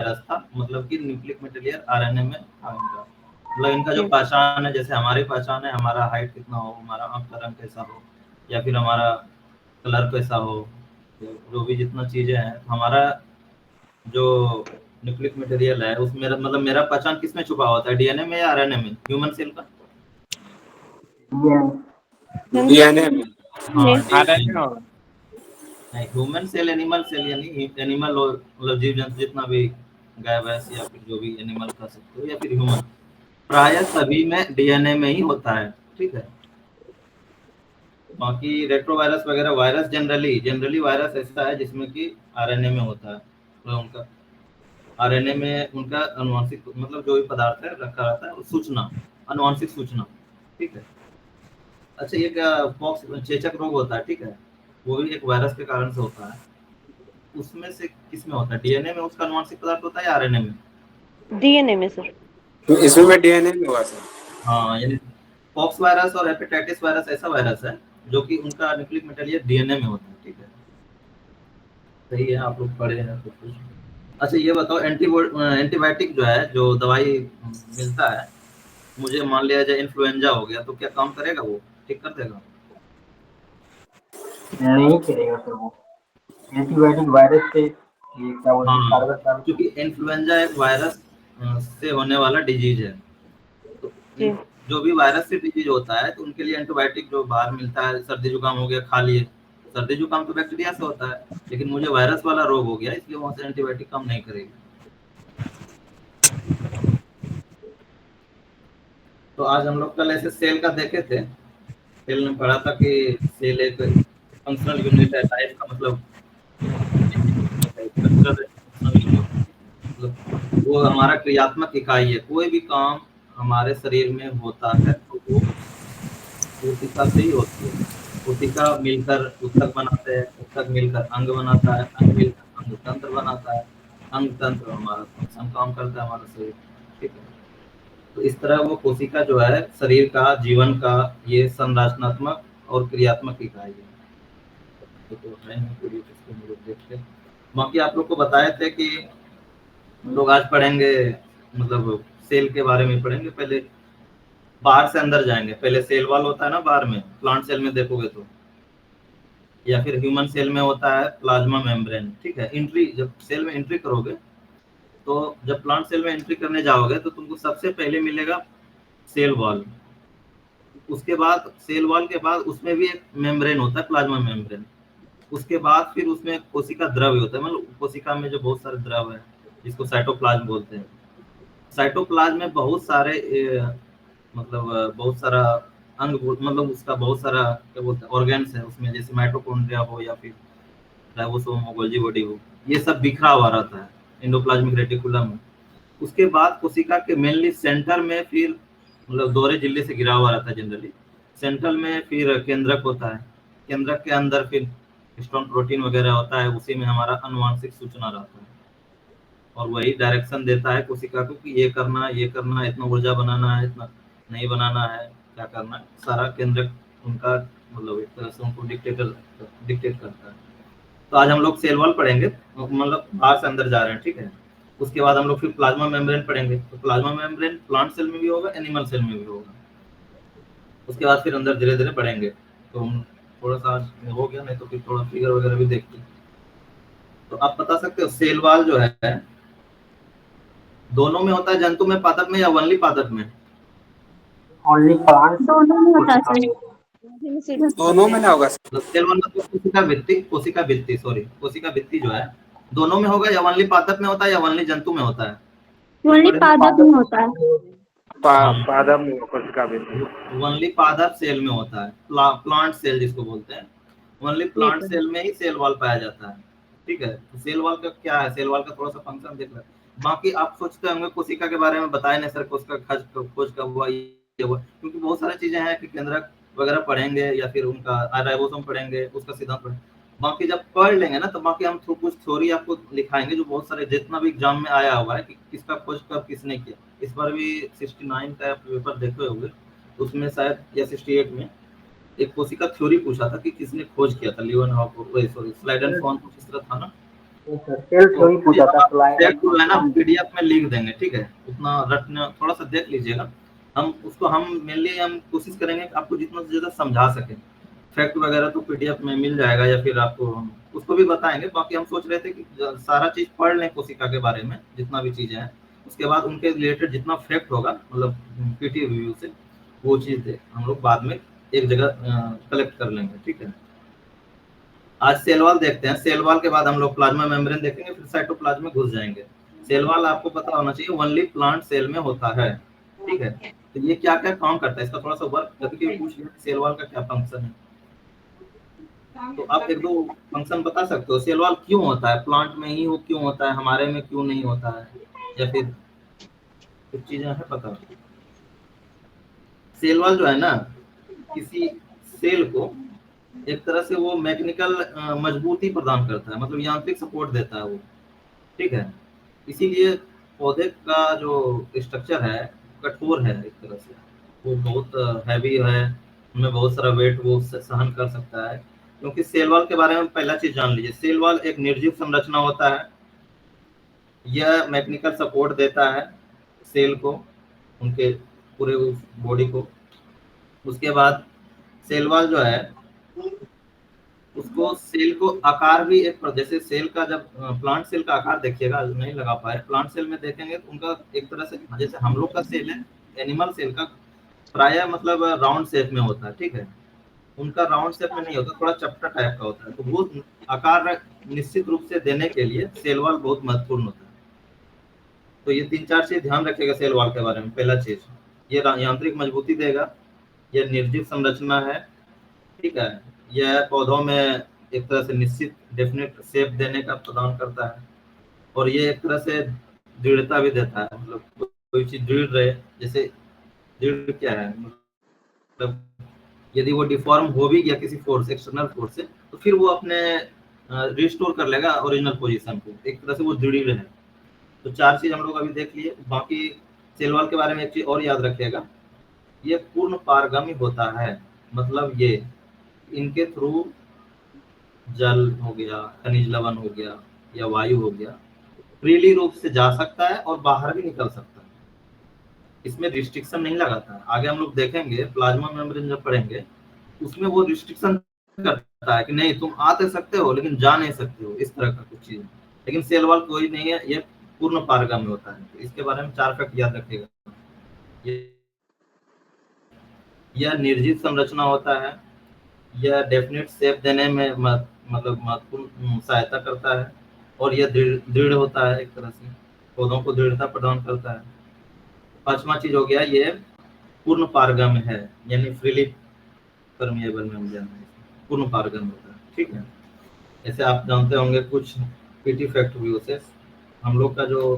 Virus था, मतलब कि न्यूक्लिक मटेरियल आरएनए में था इनका। मतलब इनका जो पहचान है, जैसे हमारी पहचान है, हमारा हाइट कितना हो, हमारा आँख का रंग कैसा हो, या फिर हमारा कलर कैसा हो, जो भी जितना चीज़ें हैं, हमारा जो न्यूक्लिक मटेरियल है उसमें मतलब मेरा पहचान किसमें छुपा होता है, डीएनए में या आरएनए में, ह्यूमन सेल का? डीएनए में। हाँ, डीएनए आरएनए में। होगा। नहीं, ह्यूमन सेल एनिमल सेल, यानी एनिमल और मतलब जीव जंतु जितना भी गाय भैंस या फिर जो भी एनिमल कह सकते हो, या फिर ह्यूमन, प्राय सभी में डीएनए में ही होता है, ठीक है। बाकी रेट्रोवायरस वगैरह वायरस जनरली वायरस ऐसा है जिसमें कि आरएनए में होता है, तो उनका आरएनए में उनका अनुवांशिक मतलब जो भी पदार्थ है रखा रहता है, सूचना, अनुवांशिक सूचना, ठीक है। अच्छा, ये क्या पॉक्स चेचक रोग होता है, ठीक है, वो भी एक वायरस के कारण से होता है। उसमें से किसमें होता है, डीएनए में उसका अनुवांशिक पदार्थ होता है या आरएनए में? डीएनए में सर। तो इसमें डीएनए में हुआ सर। हाँ, यानी पॉक्स वायरस और हेपेटाइटिस वायरस ऐसा वायरस है जो कि उनका न्यूक्लिक मटेरियल डीएनए में होता है, ठीक है। सही है, आप लोग पढ़े हैं सब कुछ। अच्छा, ये बताओ, एंटीबायोटिक जो है, जो दवाई मिलता है, मुझे मान लिया जाए इन्फ्लुएंजा हो गया, तो क्या काम करेगा, वो ठीक कर देगा? नहीं करेगा सर वो। एंटीबायोटिक वायरस से ये क्या बोलते हैं, हाँ, कारगर साबित क्योंकि इन्फ्लुएंजा एक वायरस से होने वाला डिजीज है, तो जी जो भी वायरस से डिजीज होता है तो उनके लिए एंटीबायोटिक जो बाहर मिलता है, सर्दी जुकाम हो गया खा लिए, सर्दी जुकाम तो बैक्टीरिया से होता है, लेकिन मुझे वायरस वाला रोग हो गया, इसलिए वहां से एंटीबायोटिक काम नहीं करेगी। तो आज हम लोग कल ऐसे सेल का देखे थे, सेल में पढ़ा था कि सेल एक फंक्शनल यूनिट है टाइप का, मतलब स्ट्रक्चर है फंक्शनल यूनिट, मतलब वो हमारा क्रियात्मक इकाई है। कोई भी काम हमारे शरीर में होता है तो वो कोशिका से ही होती है। कोशिका मिलकर ऊतक बनाते हैं, ऊतक मिलकर अंग बनाता है, अंग मिलकर अंग तंत्र बनाता है, अंग तंत्र हमारा फंक्शन काम करता है हमारा शरीर, ठीक है। तो इस तरह वो कोशिका जो है शरीर का, जीवन का ये संरचनात्मक और क्रियात्मक इकाई है। तो है पूरी इसको हम लोग देखते हैं। बाकी आप लोग को बताए थे कि हम लोग आज पढ़ेंगे, मतलब सेल के बारे में पढ़ेंगे। पहले बाहर से अंदर जाएंगे, पहले सेल वॉल होता है ना बाहर में, प्लांट सेल में देखोगे तो, या फिर ह्यूमन सेल में होता है प्लाज्मा मेम्ब्रेन, ठीक है। एंट्री जब सेल में एंट्री करोगे, तो जब प्लांट सेल में एंट्री करने जाओगे तो तुमको सबसे पहले मिलेगा सेल वॉल। उसके बाद सेल वॉल के बाद उसमें भी एक मेम्ब्रेन होता है, प्लाज्मा मेम्ब्रेन। उसके बाद फिर उसमें कोशिका द्रव्य होता है, मतलब कोशिका में जो बहुत सारे द्रव है जिसको साइटोप्लाज्म बोलते हैं। साइटोप्लाज्म में बहुत सारे मतलब बहुत सारा अंग, मतलब उसका बहुत सारा क्या बोलते हैं ऑर्गेन्स है उसमें, जैसे माइटोकॉन्ड्रिया हो या फिर राइबोसोम हो, गोल्जी बॉडी हो, ये सब बिखरा हुआ रहता है एंडोप्लाज्मिक रेटिकुलम में। उसके बाद कोशिका के मेनली सेंटर में फिर मतलब दोहरे झिल्ली से घिरा हुआ रहता है जनरली, सेंट्रल में फिर केंद्रक होता है, केंद्रक के अंदर फिर हिस्टोन प्रोटीन वगैरह होता है, उसी में हमारा अनुवांशिक सूचना रहता है, और वही डायरेक्शन देता है कोशिका को कि ये करना है, ये करना है, इतना ऊर्जा बनाना है, इतना नहीं बनाना है, क्या करना है, सारा केंद्रक उनका मतलब एक तरह से उनको डिक्टेट करता है। तो आज हम लोग सेल वॉल पढ़ेंगे, मतलब बाहर से अंदर जा रहे हैं, ठीक है। उसके बाद हम लोग फिर प्लाज्मा मेम्ब्रेन पढ़ेंगे, तो प्लाज्मा मेम्ब्रेन प्लांट सेल में भी होगा, एनिमल सेल में भी होगा। उसके बाद फिर अंदर धीरे धीरे बढ़ेंगे। तो हम थोड़ा सा आज हो गया, नहीं तो फिर थोड़ा फिगर वगैरह भी देखते। तो आप बता सकते हो सेल वॉल जो है दोनों में होता है, जंतु में, पादप में, या ओनली पादप में? ओनली प्लांट दोनों में होता है कोशिका में। सर। दोनों में ना होगा सर। मतलब सेल वॉल मतलब कोशिका भित्ति, सॉरी, कोशिका भित्ति जो है दोनों में होगा, या ओनली पादप में होता है, या ओनली जंतु में होता है? ओनली पादप में होता है। हाँ, पादप में कोशिका भी। ओनली पादप सेल में होता है, प्लांट सेल जिसको बोलते हैं, ओनली जी प्लांट सर। सेल में ही सेल वॉल पाया जाता है, ठीक है। तो सेल वॉल का क्या है, सेल वॉल का थोड़ा सा फंक्शन देख लें। बाकी आप सोचते होंगे कोशिका के बारे में बताए नहीं सर, कोशिका खोज कब हुआ, ये हुआ, क्योंकि बहुत सारी चीजें हैं कि केंद्रक वगैरह पढ़ेंगे, या फिर उनका राइबोसोम पढ़ेंगे, उसका सिद्धांत पढ़ेंगे। बाकी जब पढ़ लेंगे ना, तो बाकी हम कुछ थ्योरी आपको लिखाएंगे जो बहुत सारे जितना भी एग्जाम में आया हुआ है कि किसका खोज कब किसने किया। इस बार भी 69 का पेपर देखे होंगे, उसमें शायद या 68 में एक कोशिका थ्योरी पूछा था कि किसने खोज किया था, लियोनहॉफ, सॉरी स्लाइडेनफॉर्ड, कुछ इस तरह था ना। सर सेल थ्योरी पूछा था फैक्ट जो है ना पीडीएफ में लिख देंगे, ठीक है, उतना रटना थोड़ा सा देख लीजिएगा। हम मेनली हम कोशिश करेंगे कि आपको जितना से ज्यादा समझा सके। फैक्ट वगैरह तो पीडीएफ में मिल जाएगा या फिर आपको हम उसको भी बताएंगे। बाकी हम सोच रहे थे कि सारा चीज पढ़ लें कोशिका के बारे में, जितना भी चीजें हैं, उसके बाद उनके रिलेटेड जितना फैक्ट होगा मतलब पीटी रिव्यू से वो चीज हम लोग बाद में एक जगह कलेक्ट कर लेंगे, ठीक है। आज सेल वॉल देखते हैं, सेल वॉल के बाद हम लोग प्लाज्मा मेम्ब्रेन देखेंगे, फिर साइटोप्लाज्म में घुस जाएंगे। सेल वॉल आपको पता होना चाहिए ओनली प्लांट सेल में होता है, ठीक है। तो ये क्या क्या काम करता है इसका थोड़ा सा वर्क करके पूछ लिया, सेल वॉल का क्या फंक्शन है। तो आप एक दो फंक्शन बता सकते हो, सेल वॉल क्यों होता है, प्लांट में ही हो क्यों होता है, हमारे में क्यों नहीं होता है, या फिर कुछ चीजें है पता। सेल वॉल जो है ना किसी सेल को एक तरह से वो मैकेनिकल मजबूती प्रदान करता है, मतलब यांत्रिक सपोर्ट देता है वो, ठीक है। इसीलिए पौधे का जो स्ट्रक्चर है कठोर है एक तरह से, वो बहुत हैवी है, उनमें बहुत सारा वेट वो सहन कर सकता है। क्योंकि सेल वॉल के बारे में पहला चीज जान लीजिए, सेल वॉल एक निर्जीव संरचना होता है। यह मैकेनिकल सपोर्ट देता है सेल को, उनके पूरे बॉडी को। उसके बाद सेल वॉल जो है उसको सेल को आकार भी एक, जैसे सेल का जब प्लांट सेल का आकार देखिएगा, नहीं लगा पाए, प्लांट सेल में देखेंगे तो उनका एक तरह से जैसे हम लोग का सेल है, एनिमल सेल का प्राय मतलब राउंड शेप में होता है, ठीक है। उनका राउंड शेप में नहीं होता, थोड़ा चपटा टाइप का होता है। तो वो आकार निश्चित रूप से देने के लिए सेल वॉल बहुत महत्वपूर्ण होता है। तो ये 3-4 चीज ध्यान रखिएगा सेल वॉल के बारे में। पहला चीज, ये यांत्रिक मजबूती देगा, यह निर्जीव संरचना है, ठीक है। यह पौधों में एक तरह से निश्चित डेफिनेट शेप देने का प्रदान करता है, और ये एक तरह से दृढ़ता भी देता है, मतलब कोई चीज दृढ़ रहे। जैसे दृढ़ क्या है, मतलब यदि वो डिफॉर्म हो भी गया किसी फोर्स, एक्सटर्नल फोर्स से, तो फिर वो अपने रिस्टोर कर लेगा ओरिजिनल पोजीशन को, एक तरह से वो दृढ़ है। तो 4 चीज हम लोग अभी देख लिए। बाकी सेल वॉल के बारे में एक चीज और याद रखिएगा, ये पूर्ण पारगामी होता है, मतलब ये इनके थ्रू जल हो गया, खनिज लवण हो गया या वायु हो गया, फ्रीली रूप से जा सकता है और बाहर भी निकल सकता है। इसमें रिस्ट्रिक्शन नहीं लगाता है। आगे हम लोग देखेंगे प्लाज्मा मेम्ब्रेन जब पढ़ेंगे, उसमें वो रिस्ट्रिक्शन करता है कि नहीं तुम आ तो सकते हो लेकिन जा नहीं सकते हो, इस तरह का कुछ चीज। लेकिन सेल वॉल कोई नहीं है, ये पूर्ण पारगामी होता है। तो इसके बारे में 4 फैक्ट याद रखिएगा। यह निर्जीव संरचना होता है, यह डेफिनेट शेप देने में मतलब महत्वपूर्ण सहायता करता है, और यह दृढ़ होता है, एक तरह से पौधों को दृढ़ता प्रदान करता है। 5वां चीज हो गया, ये पूर्ण पारगम्य है, यानी फ्रीली परमिएबल में हम जानते हैं, पूर्ण पारगम्य होता है, ठीक है। ऐसे आप जानते होंगे कुछ पीटी फैक्ट व्यू से, हम लोग का जो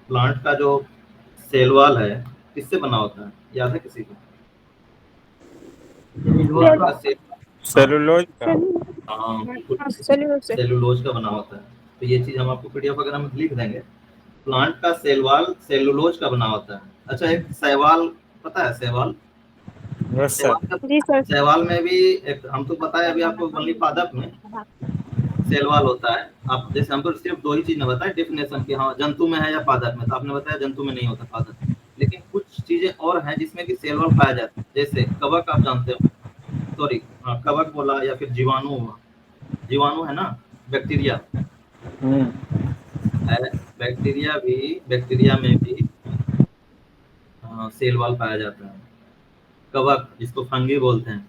प्लांट का जो सेल वॉल है किससे बना होता है, याद है किसी को? सेलुलोज का। सेलुलोज का बना होता है। तो ये चीज हम आपको पीडीएफ वगैरह में लिख देंगे। प्लांट का सेल वॉल सेलुलोज का बना होता है। अच्छा, एक शैवाल पता है, शैवाल? Yes sir. जी सर। शैवाल में भी एक हम तो पता है अभी आपको, वनली पादप में सेल वॉल होता है। आप जैसे हम तो सिर्फ 2 ही चीज ने बताया डेफिनेशन की, हाँ जंतु में है या पादप में, तो आपने बताया जंतु में नहीं होता पादप, लेकिन कुछ चीजें और हैं जिसमें कि सेल वॉल पाया जाता है। जैसे कवक, आप जानते हो, सॉरी हाँ कवक बोला, या फिर जीवाणु हुआ, जीवाणु है ना, बैक्टीरिया है, बैक्टीरिया में भी सेल वॉल पाया जाता है। कवक जिसको फंगी बोलते हैं,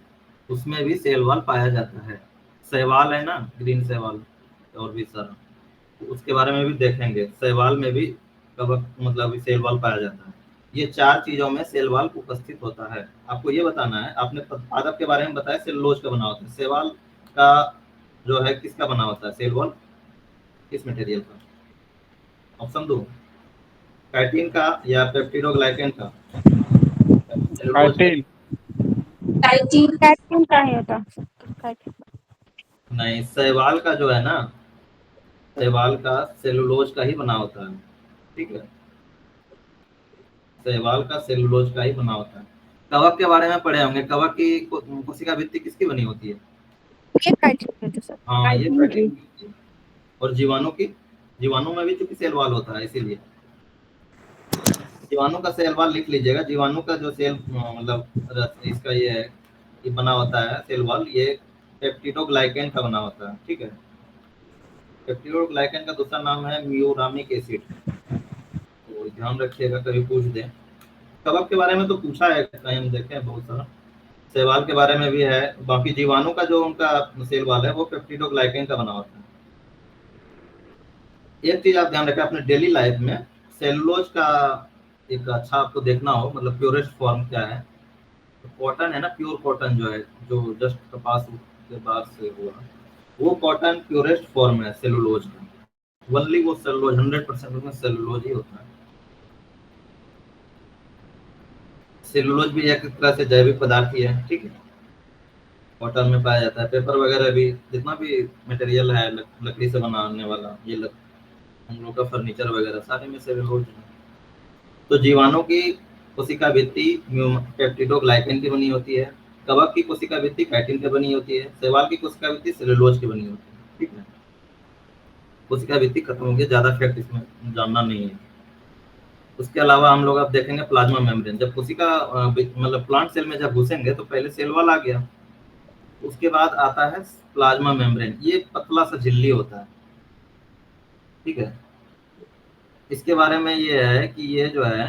उसमें भी सेल वॉल पाया जाता है। शैवाल है ना, ग्रीन शैवाल, और भी सारा, तो उसके बारे में भी देखेंगे। शैवाल में भी कवक मतलब सेल वॉल पाया जाता है। ये 4 चीजों में सेल वॉल उपस्थित होता है। आपको ये बताना है, आपने पादप के बारे में बताया सेलुलोज का बना होता है, शैवाल का जो है किसका बना होता है सेल वॉल, किस मटेरियल का? ऑप्शन दो, काइटिन का या पेप्टिडोग्लाइकेन का? काइटिन का ही होता। नहीं, शैवाल का जो है ना, शैवाल का सेलुलोज का ही बना होता है, ठीक है। शैवाल का सेलुलोज का ही बना होता है। कवक के बारे में पढ़े होंगे, कवक की कोशिका भित्ति किसकी बनी होती है? ये काइटिन होता सर। हाँ, ये काइटिन की। और जीवाणु में भी चूंकि सेल वॉल होता है, इसीलिए जीवाणु का सेल वॉल लिख लीजिएगा। जीवाणु का जो सेल मतलब इसका ये बना होता है सेल वॉल, ये पेप्टिडोग्लाइकेन का बना होता है, ठीक है। पेप्टिडोग्लाइकेन का दूसरा नाम है म्यूरामिक एसिड, तो ध्यान रखिएगा, कभी पूछ दें। कबक के बारे में तो पूछा है कहीं, हम देखें बहुत सारा। शैवाल के बारे में भी है। बाकी जीवाणु का जो उनका सेल वॉल है वो पेप्टिडोग्लाइकेन का बना होता है। एक चीज आप ध्यान रखें अपने डेली लाइफ में, सेलुलोज का एक अच्छा आपको देखना हो, मतलब प्योरेस्ट फॉर्म क्या है। तो कॉटन है ना, प्योर कॉटन जो है, जो जस्ट कपास के बाद से हुआ, वो कॉटन प्योरेस्ट फॉर्म है सेलुलोज का। ओनली वो सेलुलोज 100% उसमें सेलुलोज ही होता है। सेलुलोज भी एक तरह से जैविक पदार्थ ही है, ठीक है। कॉटन में पाया जाता है। पेपर वगैरह भी, जितना भी मटेरियल है लकड़ी से बनाने वाला, ये हम लोग का फर्नीचर वगैरह, सारे में सेलुलोज है। तो जीवाणु की कोशिका भित्ति पेप्टिडोग्लाइकेन की बनी होती है। कवक की कोशिका भित्ति कैटिन की बनी होती है। शैवाल की कोशिका भित्ति सेलुलोज की बनी होती है, ठीक है। कोशिका भित्ति खत्म हो गया, ज्यादा फैक्ट इसमें जानना नहीं है। उसके अलावा हम लोग अब देखेंगे प्लाज्मा मेम्ब्रेन। जब कोशिका मतलब प्लांट सेल में जब घुसेंगे तो पहले सेल वॉल आ गया, उसके बाद आता है प्लाज्मा मेम्ब्रेन। ये पतला सा झिल्ली होता है, ठीक है। इसके बारे में ये है कि ये जो है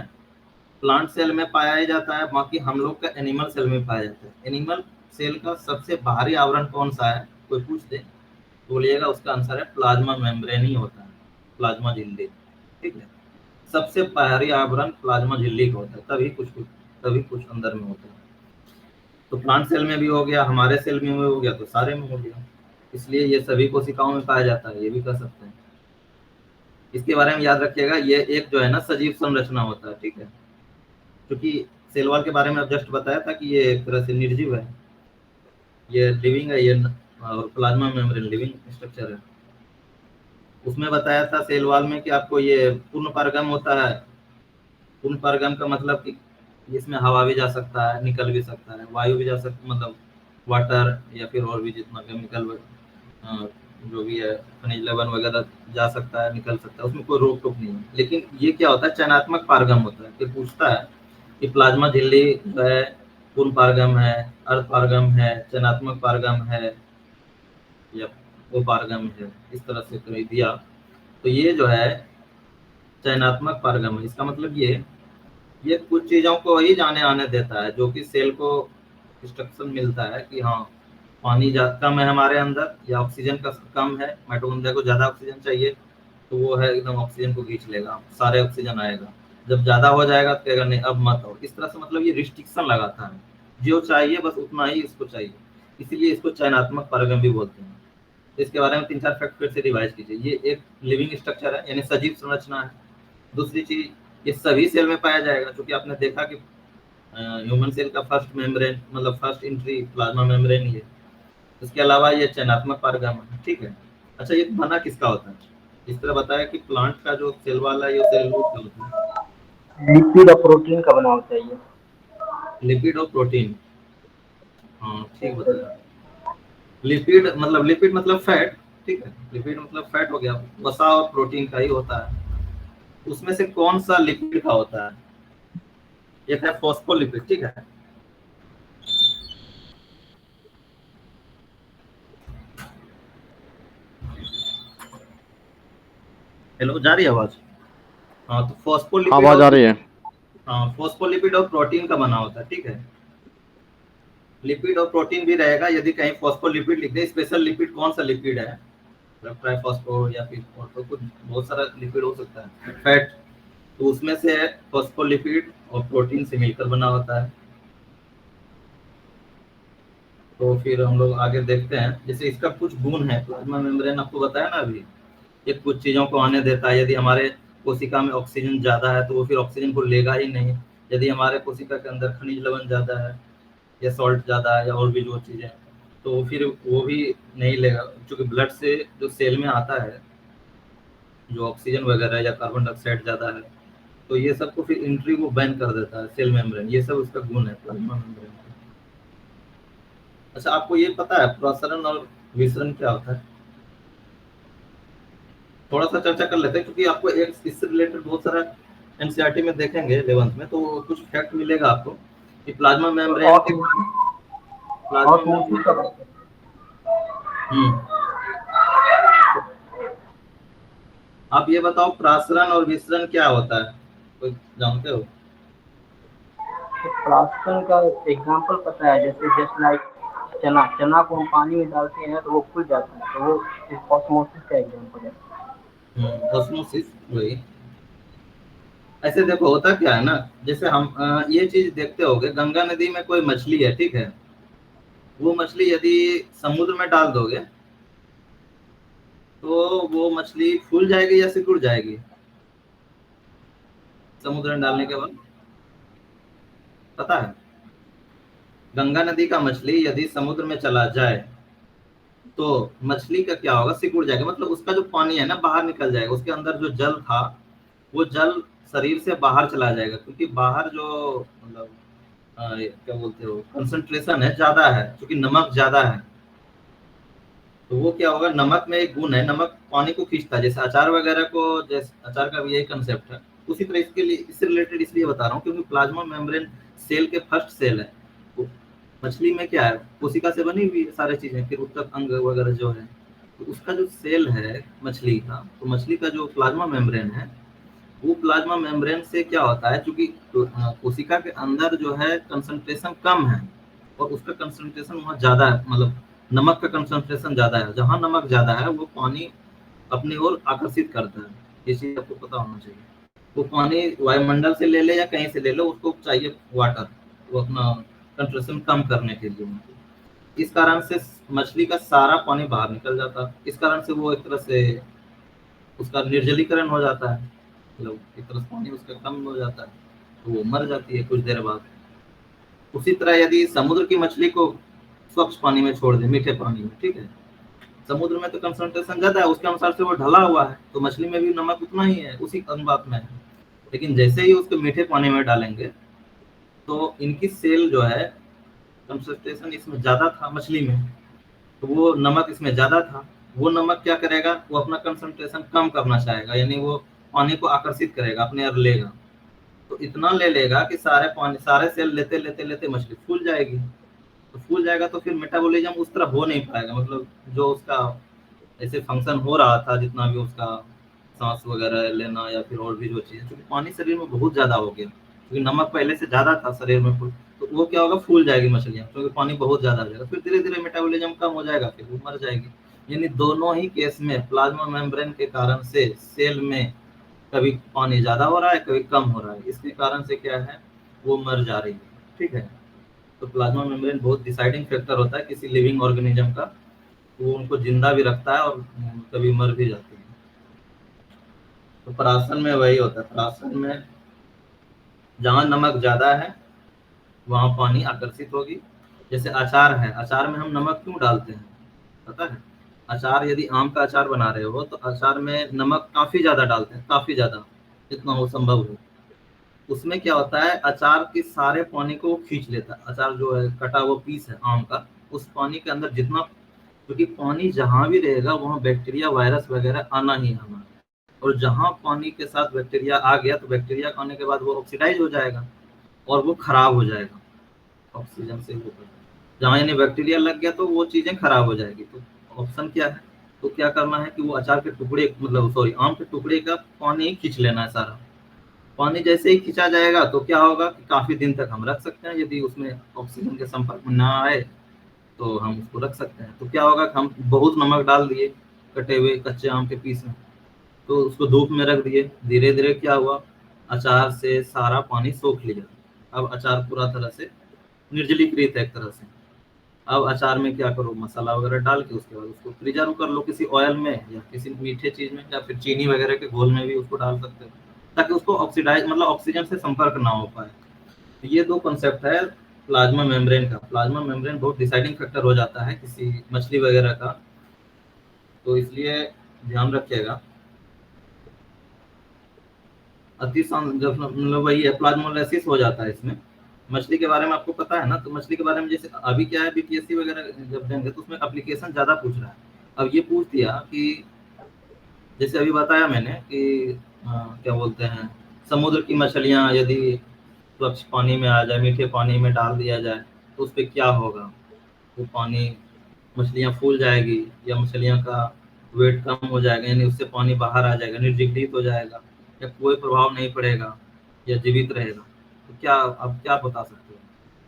प्लांट सेल में पाया ही जाता है, बाकी हम लोग का एनिमल सेल में पाया जाता है। एनिमल सेल का सबसे बाहरी आवरण कौन सा है, कोई पूछ दे तो बोलिएगा उसका आंसर है प्लाज्मा मेम्ब्रेन ही होता है, प्लाज्मा झिल्ली, ठीक है। सबसे बाहरी आवरण प्लाज्मा झिल्ली का होता है, तभी कुछ अंदर में होता है। तो प्लांट सेल में भी हो गया, हमारे सेल में भी हो गया, तो सारे में हो गया। इसलिए ये सभी कोशिकाओं में पाया जाता है, ये भी कह सकते हैं। इसके बारे में याद रखिएगा, ये एक जो है ना सजीव संरचना होता है, ठीक है। क्योंकि सेल वॉल के बारे में जस्ट बताया था कि ये एक तरह से निर्जीव है, ये लिविंग है, ये और प्लाज्मा मेम्ब्रेन लिविंग स्ट्रक्चर है। उसमें बताया था सेल वॉल में कि आपको ये पूर्ण पारगम होता है। पूर्ण पारगम का मतलब कि इसमें हवा भी जा सकता है, निकल भी सकता है, वायु भी जा सकता, मतलब वाटर या फिर और भी जितना केमिकल जो भी है, खनिज लवण वगैरह जा सकता है, निकल सकता है, उसमें कोई रोक टोक नहीं है। लेकिन ये क्या होता है, चयनात्मक पारगम होता है। फिर पूछता है कि प्लाज्मा झिल्ली जो है पूर्ण पारगम है, अर्ध पारगम है, चयनात्मक पारगम है या वो पारगम है, इस तरह से कर दिया। तो ये जो है चयनात्मक पारगम है। इसका मतलब ये कुछ चीजों को ही जाने आने देता है, जो कि सेल को इंस्ट्रक्शन मिलता है कि हाँ पानी कम है हमारे अंदर, या ऑक्सीजन का कम है, माइटोकॉन्ड्रिया को ज्यादा ऑक्सीजन चाहिए, तो वो है एकदम ऑक्सीजन को खींच लेगा, सारे ऑक्सीजन आएगा। जब ज्यादा हो जाएगा तो कहेगा नहीं अब मत हो। इस तरह से मतलब ये रिस्ट्रिक्शन लगाता है, जो चाहिए बस उतना ही इसको चाहिए, इसीलिए इसको चयनात्मक पारगम भी बोलते हैं। इसके बारे में 3-4 फैक्ट फिर से रिवाइज कीजिए। ये एक लिविंग स्ट्रक्चर है, यानी सजीव संरचना है। दूसरी चीज, ये सभी सेल में पाया जाएगा, क्योंकि आपने देखा कि ह्यूमन सेल का फर्स्ट मेम्ब्रेन, मतलब फर्स्ट एंट्री प्लाज्मा मेम्ब्रेन ही है। इसके अलावा ये चयनात्मक पारगम है, ठीक है। अच्छा, ये बना किसका होता है? इस तरह बताया कि प्लांट का जो सेल वाला है ये सेलुलोज का होता है। लिपिड और प्रोटीन का बना होता है ये। लिपिड और प्रोटीन, हाँ ठीक बताया। लिपिड मतलब फैट, ठीक है। लिपिड मतलब फैट हो गया, वसा और प्रोटीन का ही होता है। उसमें से कौन सा लिपिड का होता है? एक है फॉस्फोलिपिड, ठीक है। हेलो, जा रही है आवाज? हाँ, तो फॉस्फोलिपिड आवाज आ रही है। हाँ, फॉस्फोलिपिड और प्रोटीन का बना होता है, ठीक है। लिपिड और प्रोटीन भी रहेगा, यदि कहीं फॉस्फोलिपिड लिख दे। स्पेशल लिपिड कौन सा लिपिड है, ट्राइफॉस्फो या फिर और तो कुछ बहुत सारा लिपिड हो सकता है, फैट, तो उसमें से फॉस्फोलिपिड और प्रोटीन से मिलकर बना होता है। तो फिर हम लोग आगे देखते हैं, जैसे इसका कुछ गुण है। प्लाज्मा मेम्ब्रेन आपको बताया ना अभी, ये कुछ चीजों को आने देता है। यदि हमारे कोशिका में ऑक्सीजन ज्यादा है तो वो फिर ऑक्सीजन को लेगा ही नहीं। यदि हमारे कोशिका के अंदर खनिज लवण ज्यादा है या सॉल्ट ज़्यादा है या और भी जो चीज़ें, तो फिर वो भी नहीं लेगा, क्योंकि ब्लड से जो सेल में आता है जो ऑक्सीजन वगैरह या कार्बन डाइऑक्साइड ज़्यादा है, तो ये सबको फिर एंट्री को बैन कर देता है सेल मेम्ब्रेन। ये सब उसका गुण है प्लाज्मा मेम्ब्रेन। अच्छा, आपको ये पता है प्रसरण और विसरण क्या होता है? थोड़ा सा चर्चा कर लेते हैं, क्योंकि आपको एक इससे रिलेटेड बहुत सारा एनसीईआरटी में देखेंगे 11th में, तो कुछ फैक्ट मिलेगा आपको कि प्लाज्मा मेम्ब्रेन के प्लाज्मा और टूटी मेम्ब्रेन का बात करें। आप ये बताओ प्रासरण और विसरण क्या होता है, कोई जानते हो? तो प्राशन का एग्जांपल पता है, जैसे जस्ट लाइक चना, चना को हम पानी में डालते हैं तो वो फूल जाता है, तो वो ऑस्मोसिस का एग्जांपल है। ऑस्मोसिस वही। ऐसे देखो होता क्या है ना, जैसे हम ये चीज देखते होगे, गंगा नदी में कोई मछली है, ठीक है, वो मछली यदि समुद्र में डाल दोगे तो वो मछली फूल जाएगी या सिकुड़ जाएगी समुद्र में डालने के बाद, पता है? गंगा नदी का मछली यदि समुद्र में चला जाए तो मछली का क्या होगा, सिकुड़ जाएगा, मतलब उसका जो पानी है ना बाहर निकल जाएगा, उसके अंदर जो जल था वो जल शरीर से बाहर चला जाएगा, क्योंकि बाहर जो मतलब क्या बोलते हो कंसंट्रेशन है ज्यादा है, क्योंकि नमक ज्यादा है, तो वो क्या होगा, नमक में एक गुण है, नमक पानी को खींचता है, जैसे अचार वगैरह को, जैसे अचार का भी यही कंसेप्ट है, उसी तरह इसके लिए इससे रिलेटेड इसलिए बता रहा हूँ क्योंकि प्लाज्मा मेम्ब्रेन सेल के फर्स्ट सेल है। तो मछली में क्या है, कोशिका से बनी हुई सारी चीजें, फिर उत्तक अंग वगैरह जो है, तो उसका जो सेल है मछली का, तो मछली का जो प्लाज्मा मेम्ब्रेन है, वो प्लाज्मा मेम्ब्रेन से क्या होता है, क्योंकि कोशिका के अंदर जो है कंसंट्रेशन कम है और उसका कंसंट्रेशन वहाँ ज्यादा है, मतलब नमक का कंसंट्रेशन ज्यादा है, जहाँ नमक ज्यादा है वो पानी अपनी ओर आकर्षित करता है, ये चीज आपको पता होना चाहिए। वो पानी वायुमंडल से ले ले या कहीं से ले लो, उसको चाहिए वाटर, वो अपना कंसंट्रेशन कम करने के लिए, इस कारण से मछली का सारा पानी बाहर निकल जाता है, इस कारण से वो एक तरह से उसका निर्जलीकरण हो जाता है, मतलब एक तरह से पानी उसका कम हो जाता है, तो वो मर जाती है कुछ देर बाद। उसी तरह यदि समुद्र की मछली को स्वच्छ पानी में छोड़ दे, मीठे पानी में, ठीक है, समुद्र में तो कंसंट्रेशन ज्यादा है, उसके अनुसार से वो ढला हुआ है, तो मछली में भी नमक उतना ही है, उसी अनुपात में है, लेकिन जैसे ही उसको मीठे पानी में डालेंगे तो इनकी सेल जो है कंसंट्रेशन इसमें ज्यादा था मछली में, तो वो नमक इसमें ज्यादा था, वो नमक क्या करेगा, वो अपना कंसंट्रेशन कम करना चाहेगा, यानी वो पानी को आकर्षित करेगा, अपने और लेगा, तो इतना ले लेगा कि सारे पानी सारे सेल लेते लेते लेते मछली फूल जाएगी, तो फूल जाएगा तो फिर मेटाबॉलिज्म उस तरह हो नहीं पाएगा, मतलब जो उसका ऐसे फंक्शन हो रहा था, जितना भी उसका सांस वगैरह लेना या फिर और भी जो चीज़, क्योंकि पानी शरीर में बहुत ज़्यादा हो गया, क्योंकि नमक पहले से ज़्यादा था शरीर में फूल, तो वो क्या होगा, फूल जाएगी मछलियाँ, क्योंकि पानी बहुत ज़्यादा हो जाएगा, फिर धीरे धीरे मेटाबॉलिज्म कम हो जाएगा, फिर वो मर जाएगी। यानी दोनों ही केस में प्लाज्मा मेम्ब्रेन के कारण से सेल में कभी पानी ज़्यादा हो रहा है, कभी कम हो रहा है, इसके कारण से क्या है, वो मर जा रही है, ठीक है। तो प्लाज्मा मेम्ब्रेन बहुत डिसाइडिंग फैक्टर होता है किसी लिविंग ऑर्गेनिज्म का, वो उनको जिंदा भी रखता है और कभी मर भी जाती है। तो परासन में वही होता है, परासन में जहाँ नमक ज्यादा है वहाँ पानी आकर्षित होगी, जैसे अचार है, अचार में हम नमक क्यों डालते हैं पता है? अचार यदि आम का अचार बना रहे हो तो अचार में नमक काफी ज्यादा डालते हैं, काफी ज्यादा, जितना हो संभव हो। उसमें क्या होता है, अचार के सारे पानी को वो खींच लेता है, अचार जो है कटा वो पीस है आम का, उस पानी के अंदर जितना, क्योंकि पानी जहाँ भी रहेगा वहाँ बैक्टीरिया वायरस वगैरह आना ही आना है, और जहाँ पानी के साथ बैक्टीरिया आ गया तो बैक्टीरिया आने के बाद वो ऑक्सीडाइज हो जाएगा और वो खराब हो जाएगा, ऑक्सीजन से वो जहाँ यानी बैक्टीरिया लग गया तो वो चीजें खराब हो जाएगी। तो ऑप्शन क्या है, तो क्या करना है कि वो अचार के टुकड़े, मतलब सॉरी आम के टुकड़े का पानी खींच लेना है सारा, पानी जैसे ही खींचा जाएगा तो क्या होगा कि काफी दिन तक हम रख सकते हैं, यदि उसमें ऑक्सीजन के संपर्क में ना आए तो हम उसको रख सकते हैं। तो क्या होगा कि हम बहुत नमक डाल दिए कटे हुए कच्चे आम के पीस में, तो उसको धूप में रख दिए, धीरे धीरे क्या हुआ, अचार से सारा पानी सोख लिया, अब अचार पूरा तरह से निर्जलीकृत है एक तरह से। अब अचार में क्या करो, मसाला वगैरह डाल के उसके बाद उसको प्रिजर्व कर लो किसी ऑयल में या किसी मीठे चीज में, या फिर चीनी वगैरह के घोल में भी उसको डाल सकते हो, ताकि उसको ऑक्सीडाइज मतलब ऑक्सीजन से संपर्क ना हो पाए। तो ये दो कॉन्सेप्ट है प्लाज्मा मेम्ब्रेन का। प्लाज्मा मेम्ब्रेन बहुत डिसाइडिंग फैक्टर हो जाता है किसी मछली वगैरह का, तो इसलिए ध्यान रखिएगा। जब मतलब वही है, प्लाज्मोलाइसिस हो जाता है इसमें। मछली के बारे में आपको पता है ना, तो मछली के बारे में जैसे अभी क्या है, बीपीएससी वगैरह जब देंगे तो उसमें एप्लीकेशन ज्यादा पूछ रहा है। अब ये पूछ दिया कि जैसे अभी बताया मैंने कि क्या बोलते हैं, समुद्र की मछलियाँ यदि स्वच्छ पानी में आ जाए, मीठे पानी में डाल दिया जाए, तो उसपे क्या होगा? वो पानी, मछलियाँ फूल जाएगी या मछलियों का वेट कम हो जाएगा, यानी उससे पानी बाहर आ जाएगा, निर्जीवित हो जाएगा, या कोई प्रभाव नहीं पड़ेगा या जीवित रहेगा। तो क्या आप क्या बता सकते हो?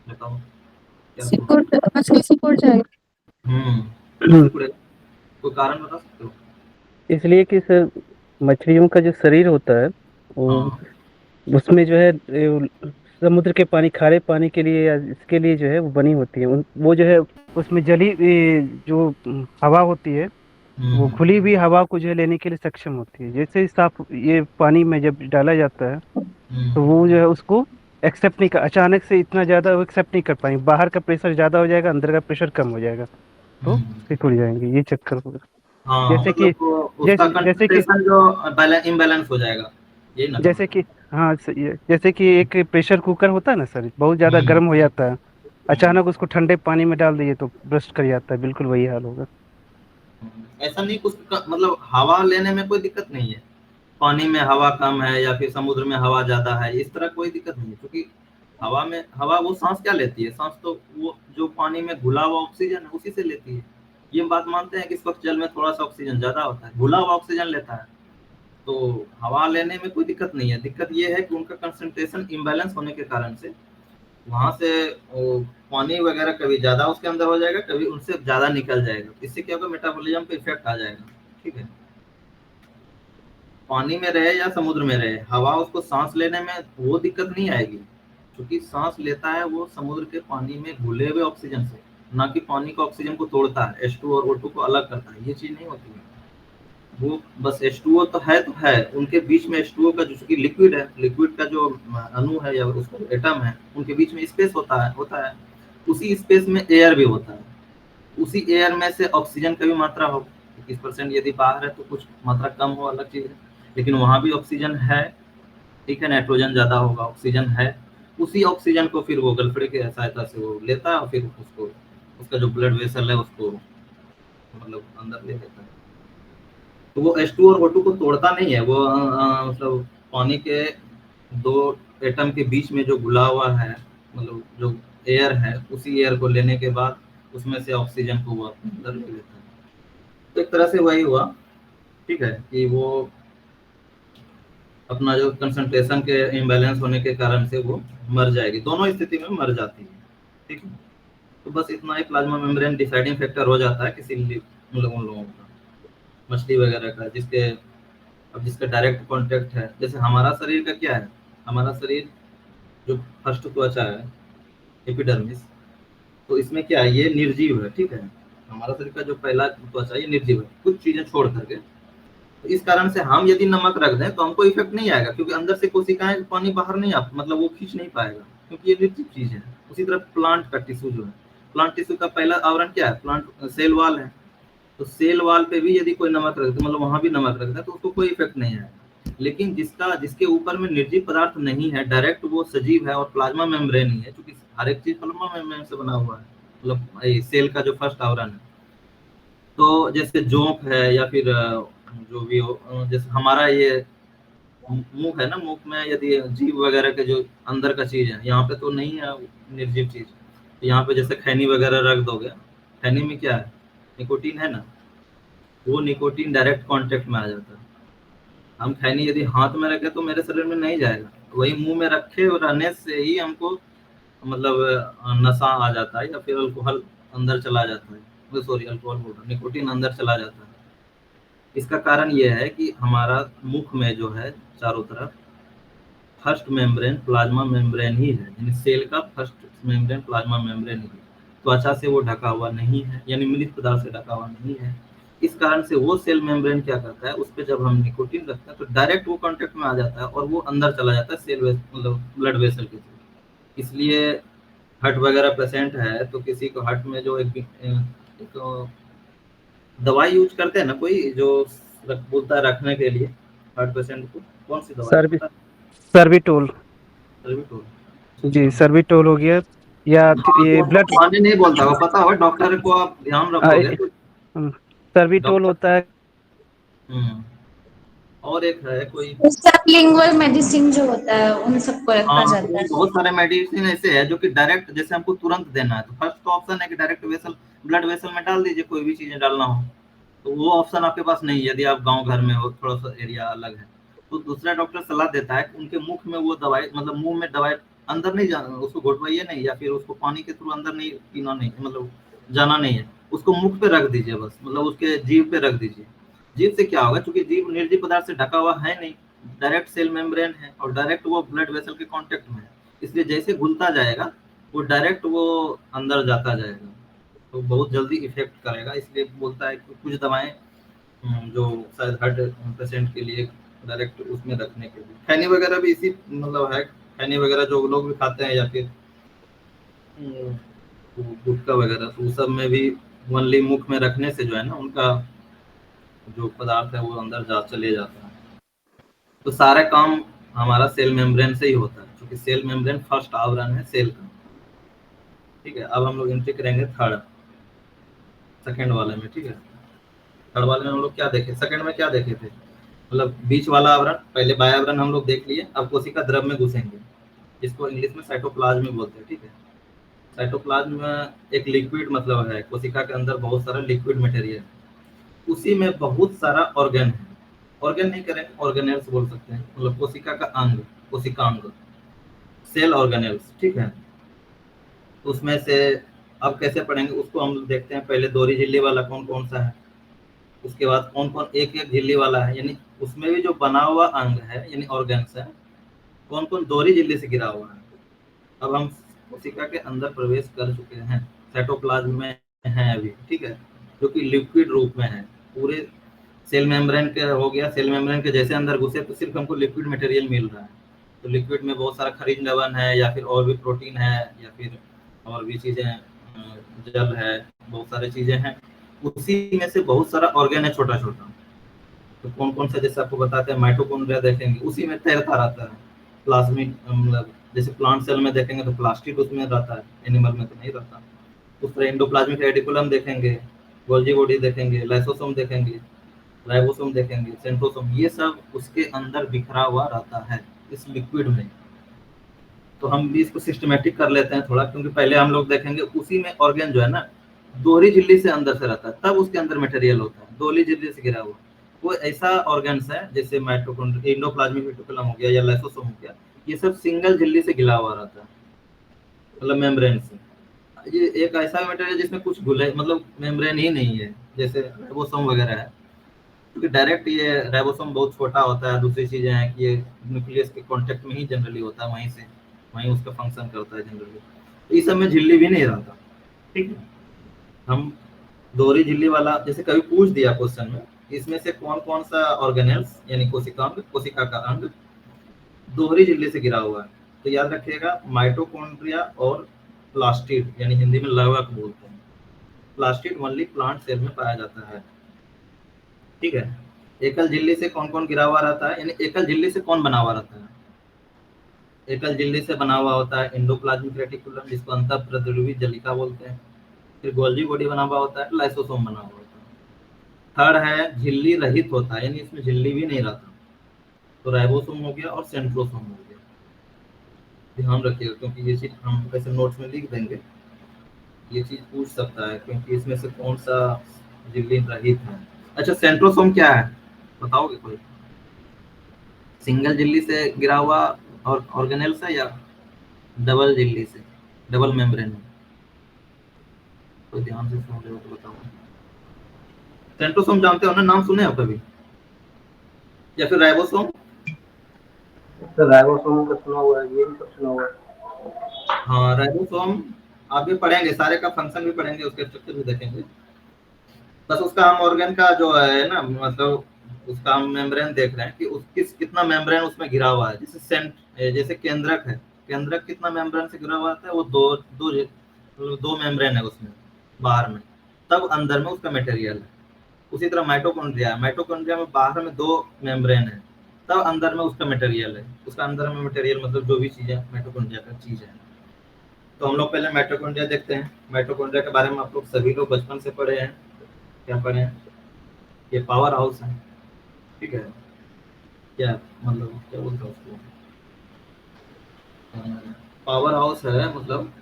बताओ क्या सोचते सिकुड़ मछली सिकुड़ जाएगी। हो? क्यों सिकुड़ेगा? कोई कारण बता सकते हो? इसलिए कि सर मछलियों का जो शरीर होता है वो, हाँ। उसमें जो है समुद्र के पानी, खारे पानी के लिए या इसके लिए जो है वो बनी होती है। वो जो है उसमें जो हवा होती है, वो हुँ, खुली हुई हवा को जो है लेने के लिए सक्षम होती है। जैसे ही साफ ये पानी में जब डाला जाता है हुँ, तो वो जो है उसको एक्सेप्ट नहीं कर, अचानक से इतना ज्यादा वो एक्सेप्ट नहीं कर पाएंगे। बाहर का प्रेशर ज्यादा हो जाएगा, अंदर का प्रेशर कम हो जाएगा, तो हुँ। सिकुड़ जाएंगे। ये चक्कर होगा। हाँ, जैसे कि मतलब वो उसका जैसे कि कंसंट्रेशन जो इम्बैलेंस हो जाएगा, यही ना जैसे समझ? कि हाँ जैसे कि एक प्रेशर कुकर होता है ना सर, बहुत ज्यादा हुँ, गर्म हो जाता है, हुँ, अचानक उसको ठंडे पानी में डाल दिए तो ब्रस्ट कर जाता है। बिल्कुल वही हाल होगा। हुँ। ऐसा नहीं कुछ मतलब हवा लेने में कोई दिक्कत नहीं है। पानी में हवा कम है या फिर समुद्र में हवा ज़्यादा है, इस तरह कोई दिक्कत नहीं है, क्योंकि हवा वो साँस क्या लेती है? साँस तो वो जो पानी में घुला हुआ ऑक्सीजन है, उसी से लेती है। ये बात मानते हैं कि इस वक़्त जल में थोड़ा-सा ऑक्सीजन ज़्यादा होता है, घुला हुआ ऑक्सीजन लेता है। तो हवा लेने में कोई दिक्कत नहीं है। दिक्कत ये है कि उनका कंसंट्रेशन इम्बैलेंस होने के कारण से वहाँ से वो पानी वगैरह कभी ज़्यादा उसके अंदर हो जाएगा, कभी उनसे ज़्यादा निकल जाएगा। इससे क्या होगा, मेटाबॉलिज़्म पे इफ़ेक्ट आ जाएगा, ठीक है? पानी में रहे या समुद्र में रहे, हवा उसको साँस लेने में वो दिक्कत नहीं आएगी, क्योंकि साँस लेता है वो समुद्र के पानी में घुले हुए ऑक्सीजन से, ना कि पानी का ऑक्सीजन को तोड़ता है, H2 और O2 को अलग करता है, ये चीज़ नहीं होती है। वो बस H2O तो है, उनके बीच में H2O का जो चूँकि लिक्विड है, लिक्विड का जो अणु है या उसका एटम है, उनके बीच में स्पेस होता है। उसी स्पेस में एयर भी होता है। उसी एयर में से ऑक्सीजन का भी मात्रा हो, 21% यदि बाहर है तो कुछ मात्रा कम हो, अलग चीज़ है। लेकिन वहाँ भी ऑक्सीजन है, ठीक है, नाइट्रोजन ज़्यादा होगा, ऑक्सीजन है। उसी ऑक्सीजन को फिर वो गलफड़े की सहायता से वो लेता है और फिर उसको, उसका जो ब्लड वेसल है उसको मतलब अंदर ले लेता है। तो वो H2 और O2 को तोड़ता नहीं है, वो मतलब पानी के 2 एटम के बीच में जो घुला हुआ है, मतलब जो एयर है, उसी एयर को लेने के बाद उसमें से ऑक्सीजन को वो अपने अंदर ले लेता है। तो एक तरह से वही हुआ, ठीक है, कि वो अपना जो कंसंट्रेशन के इम्बैलेंस होने के कारण से वो मर जाएगी, दोनों स्थिति में मर जाती है, ठीक है। तो बस इतना ही प्लाज्मा मेम्ब्रेन डिसाइडिंग फैक्टर हो जाता है किसी मतलब उन लोगों का, मछली वगैरह का, जिसका डायरेक्ट कॉन्टैक्ट है। जैसे हमारा शरीर का क्या है, हमारा शरीर जो फर्स्ट त्वचा है, एपिडर्मिस, तो इसमें क्या है, ये निर्जीव है, ठीक है। हमारा शरीर का जो पहला त्वचा है ये निर्जीव है, कुछ चीजें छोड़ करके। तो इस कारण से हम यदि नमक रख दें तो हमको इफेक्ट नहीं आएगा, क्योंकि अंदर से कोशिकाएं पानी बाहर नहीं आ, मतलब वो खींच नहीं पाएगा, क्योंकि ये निर्जीव चीज है। उसी तरह प्लांट का टिश्यू जो है, प्लांट टिश्यू का पहला आवरण क्या है, प्लांट सेल वाल है। तो सेल वाल पे भी यदि कोई नमक रख दे, मतलब वहां भी नमक रख दे, तो उसको कोई इफेक्ट नहीं आएगा। लेकिन जिसके ऊपर में निर्जीव पदार्थ नहीं है, डायरेक्ट वो सजीव है और प्लाज्मा मेम्ब्रेन ही है, क्योंकि हर एक चीज प्लाज्मा मेम्ब्रेन से बना हुआ है, मतलब सेल का जो फर्स्ट आवरण है। तो जैसे जोंक है या फिर जो भी हो, जैसे हमारा ये मुंह है ना, मुंह में यदि जीव वगैरह के जो अंदर का चीज है, यहाँ पे तो नहीं है निर्जीव चीज। तो यहाँ पे जैसे खैनी वगैरह रख दोगे, खैनी में क्या है, निकोटीन है ना, वो निकोटीन डायरेक्ट कांटेक्ट में आ जाता है। हम खैनी यदि हाथ में रखे तो मेरे शरीर में नहीं जाएगा, वही मुंह में रखे रहने से ही हमको मतलब नशा आ जाता है, या फिर अल्कोहल अंदर चला जाता है, सॉरी अल्कोहल बोल रहा हूँ, निकोटीन अंदर चला जाता है। इसका कारण ये है कि हमारा मुख में जो है चारों तरफ फर्स्ट मेम्ब्रेन प्लाज्मा मेम्ब्रेन ही है, यानी सेल का फर्स्ट मेम्ब्रेन प्लाज्मा मेम्ब्रेन ही है। त्वचा से वो ढका हुआ नहीं है, यानी मृत पदार्थ से ढका हुआ नहीं है। इस कारण से वो सेल मेम्ब्रेन क्या करता है, उस पर जब हम निकोटीन रखते हैं तो डायरेक्ट वो कांटेक्ट में आ जाता है और वो अंदर चला जाता है सेल मतलब ब्लड वेसल के थ्रू। इसलिए हार्ट वगैरह पेशेंट है तो किसी को हार्ट में जो एक दवाई यूज करते हैं ना, कोई जो बोलता है रखने के लिए हार्ट पेशेंट को, कौन सी दवाई सर्बी पता है? सर्बिटोल। सर्विटोल। जी, सर्बिटोल हो गया, या हाँ, ये तो ब्लड पानी नहीं बोलता हो, पता हो, डॉक्टर को आप ध्यान रखोगे तो। सर्बिटोल डॉक्टर। होता है। हम्म। और एक है कोई, सबलिंगुअल मेडिसिन जो होता है उन सबको रखा हाँ जाता है। बहुत सारे मेडिसिन ऐसे है जो कि डायरेक्ट जैसे हमको तुरंत देना है, तो फर्स्ट तो ऑप्शन है कि डायरेक्ट वेसल ब्लड वेसल में डाल दीजिए, कोई भी चीजें डालना हो तो वो ऑप्शन आपके पास नहीं है यदि आप गांव घर में हो, थोड़ा सा एरिया अलग है। तो दूसरा डॉक्टर सलाह देता है कि उनके मुख में वो दवाई, मतलब मुंह में दवाई अंदर नहीं जाना, उसको घोटवाइए नहीं, या फिर उसको पानी के थ्रू अंदर नहीं पीना, नहीं मतलब जाना नहीं है, उसको मुख पे रख दीजिए बस, मतलब उसके जीभ पे रख दीजिए। जीभ से क्या होगा, क्योंकि जीभ निर्जीव पदार्थ से ढका हुआ है नहीं, डायरेक्ट सेल मेम्ब्रेन है और डायरेक्ट वो ब्लड वेसल के कांटेक्ट में है, इसलिए जैसे घुलता जाएगा वो डायरेक्ट वो अंदर जाता जाएगा, तो बहुत जल्दी इफेक्ट करेगा। इसलिए बोलता है कि कुछ दवाएं जो शायद हार्ट पेशेंट के लिए डायरेक्ट उसमें रखने के लिए, खैनी वगैरह भी इसी मतलब है, खैनी वगैरह जो लोग भी खाते हैं या फिर गुटखा वगैरह, तो उस सब में भी ओनली मुख में रखने से जो है ना उनका जो पदार्थ है वो अंदर जा चले जाता है। तो सारा काम हमारा सेल मेम्ब्रेन से ही होता है, क्योंकि सेल मेम्ब्रेन फर्स्ट आवरण है सेल का। ठीक है, अब हम लोग एंट्री करेंगे थर्ड सेकंड वाले में। ठीक है, थर्ड वाले में हम लोग क्या देखे, सेकंड में क्या देखे थे, मतलब बीच वाला आवरण, पहले बाह्य आवरण हम लोग देख लिए, अब कोशिका द्रव में घुसेंगे, जिसको इंग्लिश में साइटोप्लाज्म बोलते हैं। ठीक है, साइटोप्लाज्म में एक लिक्विड मतलब है, कोशिका के अंदर बहुत सारा लिक्विड मटेरियल, उसी में बहुत सारा ऑर्गन है, ऑर्गन नहीं करें ऑर्गेनेल्स बोल सकते हैं, मतलब कोशिका का अंग, कोशिकांग, सेल ऑर्गेनेल्स। ठीक है, उसमें से अब कैसे पढ़ेंगे उसको हम देखते हैं, पहले दोहरी झिल्ली वाला कौन कौन सा है, उसके बाद कौन कौन एक एक झिल्ली वाला है, यानी उसमें भी जो बना हुआ अंग है यानी ऑर्गन्स है, कौन कौन दोहरी झिल्ली से गिरा हुआ है। अब हम कोशिका के अंदर प्रवेश कर चुके हैं, साइटोप्लाज्म में है अभी। ठीक है, जो कि लिक्विड रूप में है, पूरे सेल मेम्ब्रेन के हो गया, सेल मेम्ब्रेन के जैसे अंदर घुसे तो सिर्फ हमको लिक्विड मटेरियल मिल रहा है, तो लिक्विड में बहुत सारा खनिज लवण है या फिर और भी प्रोटीन है या फिर और भी चीजें जल है, बहुत सारी चीजें हैं, उसी में से बहुत सारा ऑर्गन है छोटा छोटा। तो कौन कौन सा, जैसे आपको बताते हैं माइटोकॉन्ड्रिया देखेंगे उसी में तैरता रहता है, प्लाज्मिक मतलब जैसे प्लांट सेल में देखेंगे तो प्लास्टिक उसमें रहता है, एनिमल में तो नहीं रहता। उस तरह एंडोप्लाज्मिक रेटिकुलम देखेंगे, गोल्जी बॉडी देखेंगे, लाइसोसोम देखेंगे, राइबोसोम देखेंगे, सेंट्रोसोम, ये सब उसके अंदर बिखरा हुआ रहता है इस लिक्विड में। तो हम भी इसको सिस्टमेटिक कर लेते हैं थोड़ा, क्योंकि पहले हम लोग देखेंगे उसी में ऑर्गन जो है ना दोहरी झिल्ली से अंदर से रहता है, तब उसके अंदर मटेरियल होता है, दोहरी झिल्ली से गिरा हुआ वो ऐसा ऑर्गन्स है जैसे माइटोकॉन्ड्रिया, एंडोप्लाज्मिक रेटिकुलम हो गया या लाइसोसोम हो गया, ये सब सिंगल झिल्ली से घिरा हुआ रहता है, मतलब मेम्ब्रेन से। ये एक ऐसा मटेरियल जिसमें कुछ घुले, मतलब मेम्ब्रेन ही नहीं है, जैसे राइबोसोम वगैरह है, क्योंकि डायरेक्ट ये राइबोसोम बहुत छोटा होता है, दूसरी चीजें हैं कि ये न्यूक्लियस के कांटेक्ट में ही जनरली होता है, वहीं से वहीं उसका फंक्शन करता है जनरली, तो इस सब में झिल्ली भी नहीं रहता। ठीक है, हम दोहरी झिल्ली वाला जैसे कभी पूछ दिया क्वेश्चन में, इसमें से कौन कौन सा ऑर्गेनेल्स यानी कोशिकांग, कोशिका का अंग दोहरी झिल्ली से गिरा हुआ है, तो याद रखिएगा माइटोकॉन्ड्रिया और प्लास्टिड, यानी हिंदी में लवक बोलते हैं, प्लास्टिड ओनली प्लांट सेल में पाया जाता है। ठीक है, एकल झिल्ली से कौन कौन गिरा हुआ रहता है, यानी एकल झिल्ली से कौन बना हुआ रहता है, एकल झिल्ली से बना हुआ होता है एंडोप्लाज्मिक रेटिकुलम, जिसको अंतःप्रद्रवी जलिका बोलते हैं, फिर गोल्जी बॉडी बना हुआ होता है, लाइसोसोम बना हुआ होता है, थर्ड है झिल्ली रहित होता है, यानी इसमें झिल्ली भी नहीं रहता, तो राइबोसोम हो गया और सेंट्रोसोम हो गया। ध्यान रखिएगा क्योंकि ये चीज हम वैसे नोट्स में लिख देंगे, ये चीज पूछ सकता है क्योंकि इसमें से कौन सा झिल्ली रहित है। अच्छा, सेंट्रोसोम क्या है बताओगे कोई, सिंगल झिल्ली से गिरा हुआ और ऑर्गेनेल्स है या डबल झिल्ली से, डबल मेम्ब्रेन में, तो ध्यान से सुन रहे हो तो बताओ। सेंट्रोसोम जानते हो ना, नाम सुने हो कभी, या फिर राइबोसोम? सर राइबोसोम का सुना हुआ है, ये भी सब सुना हुआ है। हाँ राइबोसोम आगे पढ़ेंगे, सारे का फंक्शन भी पढ़ेंगे, उसके स्ट्रक्चर भी देखेंगे, बस उसका हम ऑर्गन का जो है ना, मतलब उसका हम मेम्ब्रेन देख रहे हैं कि उस कितना मेम्ब्रेन उसमें घिरा हुआ है, जैसे जैसे केंद्रक है, केंद्रक कितना मेम्ब्रेन से घिरा हुआ है, वो दो मेम्ब्रेन है उसमें बाहर में, तब अंदर में उसका मटेरियल है। उसी तरह माइटोकॉन्ड्रिया, माइटोकॉन्ड्रिया में बाहर में दो मेम्ब्रेन है, तब अंदर में उसका मटेरियल है, उसका अंदर में मटेरियल मतलब जो भी चीजें माइटोकॉन्ड्रिया का चीज है। तो हम लोग पहले माइटोकॉन्ड्रिया देखते हैं। माइटोकॉन्ड्रिया के बारे में आप लोग सभी लोग बचपन से पढ़े हैं, क्या पढ़े हैं, ये पावर हाउस है। ठीक है, क्या मतलब क्या बोलते हैं उसको, पावर हाउस है, मतलब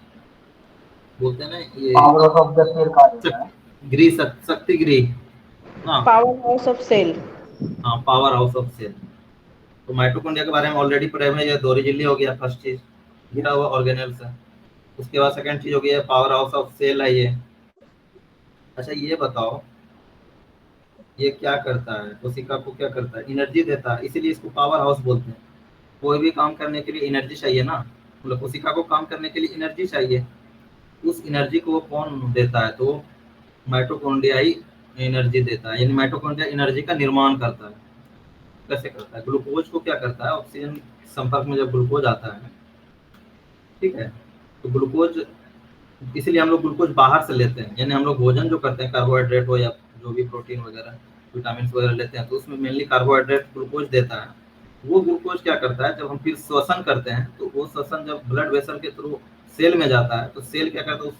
बोलते हैं ना ये पावर ऑफ द सेल कहा जाता है। शक्ति गृह ना। Power house of cell. हाँ, पावर हाउस ऑफ सेल। तो माइटोकॉन्ड्रिया के बारे में ऑलरेडी पढ़े हुए हैं, ये दोहरी झिल्ली हो गया फर्स्ट चीज, घिरा हुआ ऑर्गेनेल्स है। उसके बाद सेकंड चीज हो गई है पावर हाउस ऑफ सेल है ये। अच्छा ये बताओ, ये क्या करता है, कोशिका को क्या करता है, एनर्जी देता है, इसीलिए इसको पावर हाउस बोलते हैं। कोई भी काम करने के लिए एनर्जी चाहिए ना, मतलब कोशिका को काम करने के लिए एनर्जी चाहिए। उस एनर्जी को वो कौन देता है, तो माइटोकॉन्ड्रिया ही एनर्जी देता है, यानी माइटोकॉन्ड्रिया एनर्जी का निर्माण करता है। कैसे करता है, ग्लूकोज को क्या करता है, ऑक्सीजन संपर्क में जब ग्लूकोज आता है, ठीक है, तो ग्लूकोज, इसलिए हम लोग ग्लूकोज बाहर से लेते हैं, यानी हम लोग भोजन जो करते हैं कार्बोहाइड्रेट हो या जो भी प्रोटीन वगैरह विटामिन वगैरह लेते हैं, तो उसमें मेनली कार्बोहाइड्रेट ग्लूकोज देता है। वो ग्लूकोज क्या करता है, जब हम फिर श्वसन करते हैं, तो वो श्वसन जब ब्लड वेसल के थ्रू सेल में जाता है, तो सेल क्या करता है,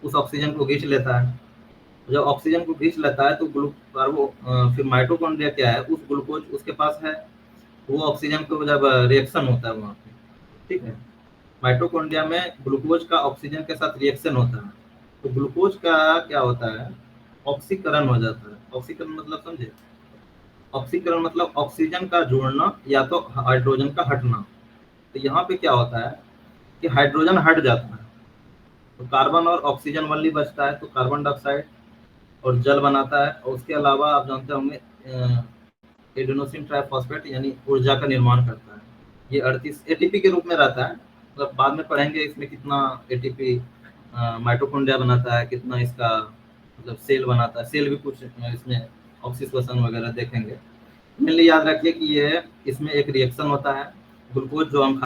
उस ऑक्सीजन को खींच लेता है। जब ऑक्सीजन को खींच लेता है तो फिर माइटोकॉन्ड्रिया क्या है, उस ग्लूकोज उसके पास है, वो ऑक्सीजन को जब रिएक्शन होता है वहाँ पे, ठीक है, माइटोकॉन्ड्रिया में ग्लूकोज का ऑक्सीजन के साथ रिएक्शन होता है, तो ग्लूकोज का क्या होता है, ऑक्सीकरण हो जाता है। ऑक्सीकरण मतलब समझे, ऑक्सीकरण मतलब ऑक्सीजन का जुड़ना या तो हाइड्रोजन का हटना। तो यहाँ पे क्या होता है कि हाइड्रोजन हट जाता है, तो कार्बन और ऑक्सीजन वनली बचता है, तो कार्बन डाइऑक्साइड और जल बनाता है। और उसके अलावा आप जानते होंगे एडेनोसिन ट्राइफॉस्फेट यानी ऊर्जा का निर्माण करता है। ये 38 एटीपी के रूप में रहता है, मतलब बाद में पढ़ेंगे इसमें कितना एटीपी माइटोकॉन्ड्रिया बनाता है, कितना इसका मतलब सेल बनाता है, सेल भी कुछ इसमें ऑक्सीकरण वगैरह देखेंगे। मेनली याद रखिए कि ये इसमें एक रिएक्शन होता है, ग्लूकोज जो हम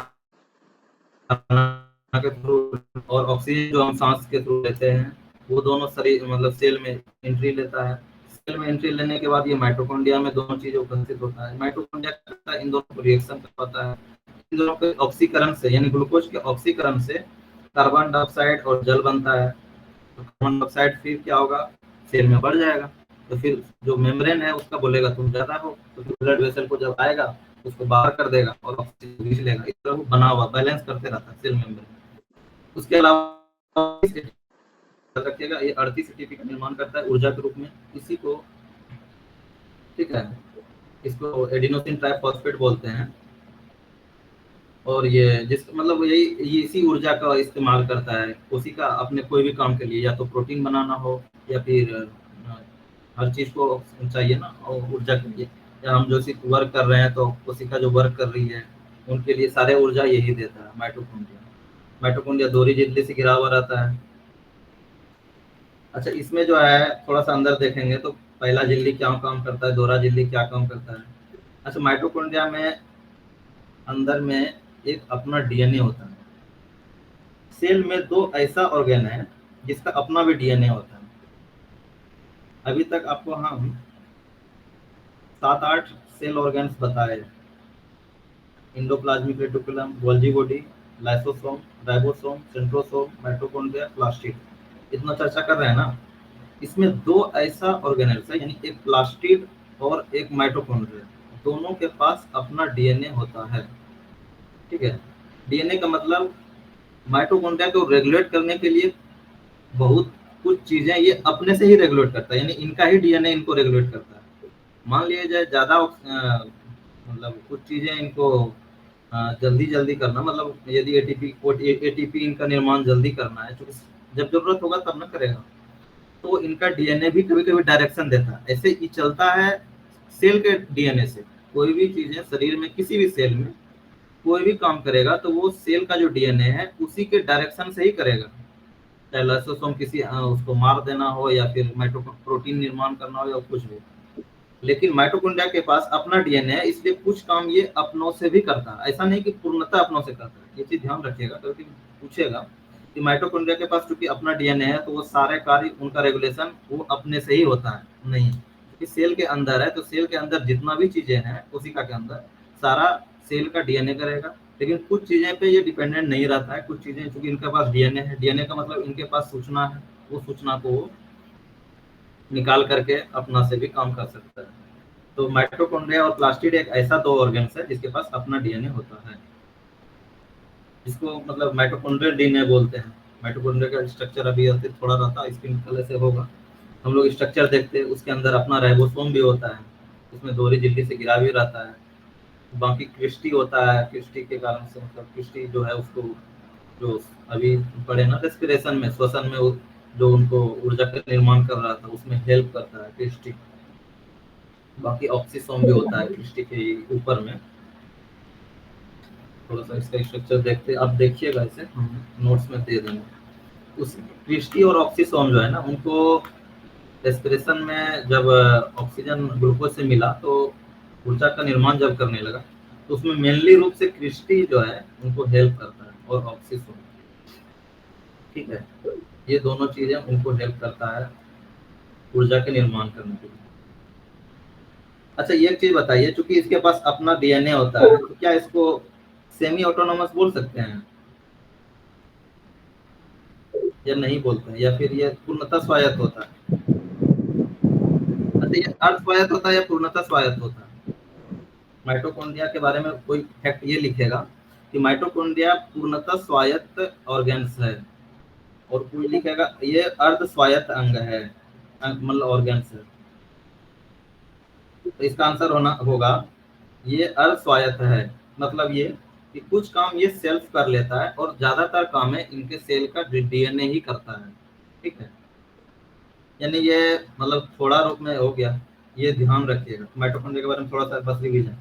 खाना के थ्रू और ऑक्सीजन जो हम सांस के थ्रू लेते हैं, वो दोनों शरीर मतलब सेल में एंट्री लेता है। सेल में एंट्री लेने के बाद ये माइटोकॉन्ड्रिया में दोनों चीजें उपस्थित होता है। माइटोकॉन्ड्रिया करता है इन दोनों को रिएक्शन करवाता है, इन दोनों के ऑक्सीकरण से यानी ग्लूकोज के ऑक्सीकरण से कार्बन डाइऑक्साइड और जल बनता है। तो कार्बन डाइऑक्साइड फिर क्या होगा, सेल में बढ़ जाएगा, तो फिर जो मेम्ब्रेन है उसका बोलेगा तुम ज्यादा हो, तो फिर ब्लड वेसल को जब आएगा उसको बाहर कर देगा और ऑक्सीजन खींच लेगा। इस तरह वो बना हुआ बैलेंस करते रहता है सेल मेम्ब्रेन। उसके अलावा रखिएगा ये 38 एटीपी का निर्माण करता है ऊर्जा के रूप में, इसी को, ठीक है, इसको एडिनोसिन ट्राइफॉस्फेट बोलते हैं। और ये जिस मतलब यही ये इसी ऊर्जा का इस्तेमाल करता है कोशिका अपने कोई भी काम के लिए, या तो प्रोटीन बनाना हो या फिर हर चीज को चाहिए ना और ऊर्जा के लिए, या हम जो सिर्फ वर्क कर रहे हैं तो कोशिका जो वर्क कर रही है उनके लिए सारे ऊर्जा यही देता है माइटोकॉन्ड्रिया। माइटोकॉन्ड्रिया दोहरी झिल्ली से घिरा हुआ रहता है। अच्छा इसमें जो है थोड़ा सा अंदर देखेंगे तो पहला झिल्ली क्या काम करता है, दोहरा झिल्ली क्या काम करता है। अच्छा माइटोकॉन्ड्रिया में अंदर में एक अपना डीएनए होता है। सेल में दो ऐसा ऑर्गन है जिसका अपना भी डीएनए होता है। अभी तक आपको हम 7-8 सेल ऑर्गन्स बताए, endoplasmic reticulum, Golgi body, lysosome, ribosome, centrosome, mitochondria, plastid, इतना चर्चा कर रहे हैं ना। इसमें दो ऐसा ऑर्गेनेल्स है, यानी एक प्लास्टिड और एक माइटोकॉन्ड्रिया, दोनों के पास अपना डीएनए होता है, ठीक है। डीएनए का मतलब माइटोकॉन्ड्रिया को रेगुलेट करने के लिए बहुत कुछ चीजें ये अपने से ही रेगुलेट करता है, यानी इनका ही डीएनए इनको रेगुलेट करता है। मान लिया जाए ज्यादा मतलब कुछ चीजें इनको जल्दी जल्दी करना, मतलब यदि एटीपी इनका निर्माण जल्दी करना है, क्योंकि जब जरूरत होगा तब ना करेगा, तो इनका डीएनए भी कभी कभी डायरेक्शन देता है। ऐसे ही चलता है सेल के डीएनए से। कोई भी चीजें शरीर में किसी भी सेल में कोई भी काम करेगा तो वो सेल का जो डीएनए है उसी के डायरेक्शन से ही करेगा, चाहे लाइसोसोम किसी उसको मार देना हो या फिर प्रोटीन निर्माण करना हो या कुछ भी। लेकिन माइटोकॉन्ड्रिया के पास अपना डीएनए है, इसलिए कुछ काम ये अपनों से भी करता है, ऐसा नहीं कि पूर्णतः अपनों से करता है। ये चीज ध्यान रखिएगा, क्योंकि पूछेगा कि माइटोकॉन्ड्रिया के पास चूंकि अपना डीएनए है तो वो सारे कार्य उनका रेगुलेशन वो अपने से ही होता है, नहीं, क्योंकि सेल के अंदर है तो सेल के अंदर जितना भी चीजें हैं कोशिका के अंदर सारा सेल का डीएनए करेगा। लेकिन कुछ चीजें पे ये डिपेंडेंट नहीं रहता है, कुछ चीजें चूंकि इनके पास डीएनए है, डीएनए का मतलब इनके पास सूचना है, वो सूचना को निकाल करके अपना से भी काम कर सकता है। तो माइटोकॉन्ड्रिया और प्लास्टिड एक ऐसा दो ऑर्गन्स है जिसके पास अपना डीएनए होता है, जिसको मतलब माइटोकॉन्ड्रियल डीएनए बोलते हैं। माइटोकॉन्ड्रिया का स्ट्रक्चर अभी थोड़ा रहता है, स्किन कलर से होगा, हम लोग स्ट्रक्चर देखते हैं, उसके अंदर अपना राइबोसोम भी होता है, उसमें दोहरी झिल्ली से घिरा भी रहता है। बाकी क्रिस्टी होता है, क्रिस्टी के कारण से मतलब क्रिस्टी जो है उसको जो अभी पढ़े ना रेस्पिरेशन में, श्वसन में जो उनको ऊर्जा का निर्माण कर रहा था उसमें हेल्प करता है क्रिस्टी। बाकी ऑक्सीसोम भी होता है क्रिस्टी के ऊपर में। थोड़ा सा इसका स्ट्रक्चर देखते, अब देखिएगा, इसे हम नोट्स में दे देंगे। उस क्रिस्टी और ऑक्सीसोम जो है ना, उनको रेस्पिरेशन में जब ऑक्सीजन ग्लूकोज से मिला तो ऊर्जा का निर्माण जब करने लगा, तो उसमें मेनली रूप से क्रिस्टी जो है उनको हेल्प करता है और ऑक्सीसोम, ठीक है, ये दोनों चीजें उनको हेल्प करता है ऊर्जा के निर्माण करने के लिए। अच्छा, ये एक चीज बताइए, चूंकि इसके पास अपना डीएनए होता है, तो क्या इसको सेमी ऑटोनोमस बोल सकते हैं या नहीं बोलते हैं, या फिर ये पूर्णतः स्वायत्त होता है? अच्छा, ये अर्ध स्वायत्त होता है या पूर्णतः स्वायत्त होता है? माइटोकॉन्ड्रिया के बारे में कोई फैक्ट ये लिखेगा कि माइटोकॉन्ड्रिया पूर्णतः स्वायत्त ऑर्गन्स है, और कोई लिखेगा ये अर्ध स्वायत्त अंग है, मतलब ऑर्गन्स है। तो इसका आंसर होगा ये अर्ध स्वायत्त है, मतलब ये कि कुछ काम ये सेल्फ कर लेता है और ज्यादातर काम है इनके सेल का डीएनए ही करता है, ठीक है। यानी ये मतलब थोड़ा रूप में हो गया, ये ध्यान रखिएगा। माइटोकॉन्ड्रिया के बारे में थोड़ा सा बस रिवीजन।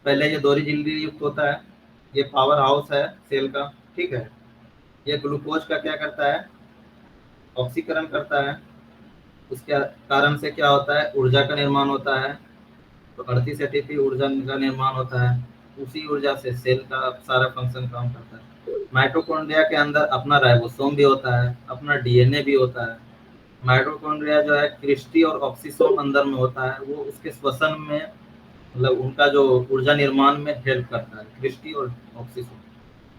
पहले ये दोहरी झिल्ली युक्त होता है, ये पावर हाउस है सेल का, ठीक है। ये ग्लूकोज का क्या करता है, ऑक्सीकरण करता है, उसके कारण से क्या होता है, ऊर्जा का निर्माण होता है, तो 38 एटीपी ऊर्जा का निर्माण होता है, उसी ऊर्जा से सेल का सारा फंक्शन काम करता है। माइटोकॉन्ड्रिया के अंदर अपना राइबोसोम भी होता है, अपना डीएनए भी होता है। माइटोकॉन्ड्रिया जो है क्रिस्टी और ऑक्सीसोम अंदर में होता है, वो उसके श्वसन में मतलब उनका जो ऊर्जा निर्माण में हेल्प करता है, क्रिस्टी और ऑक्सीसोम।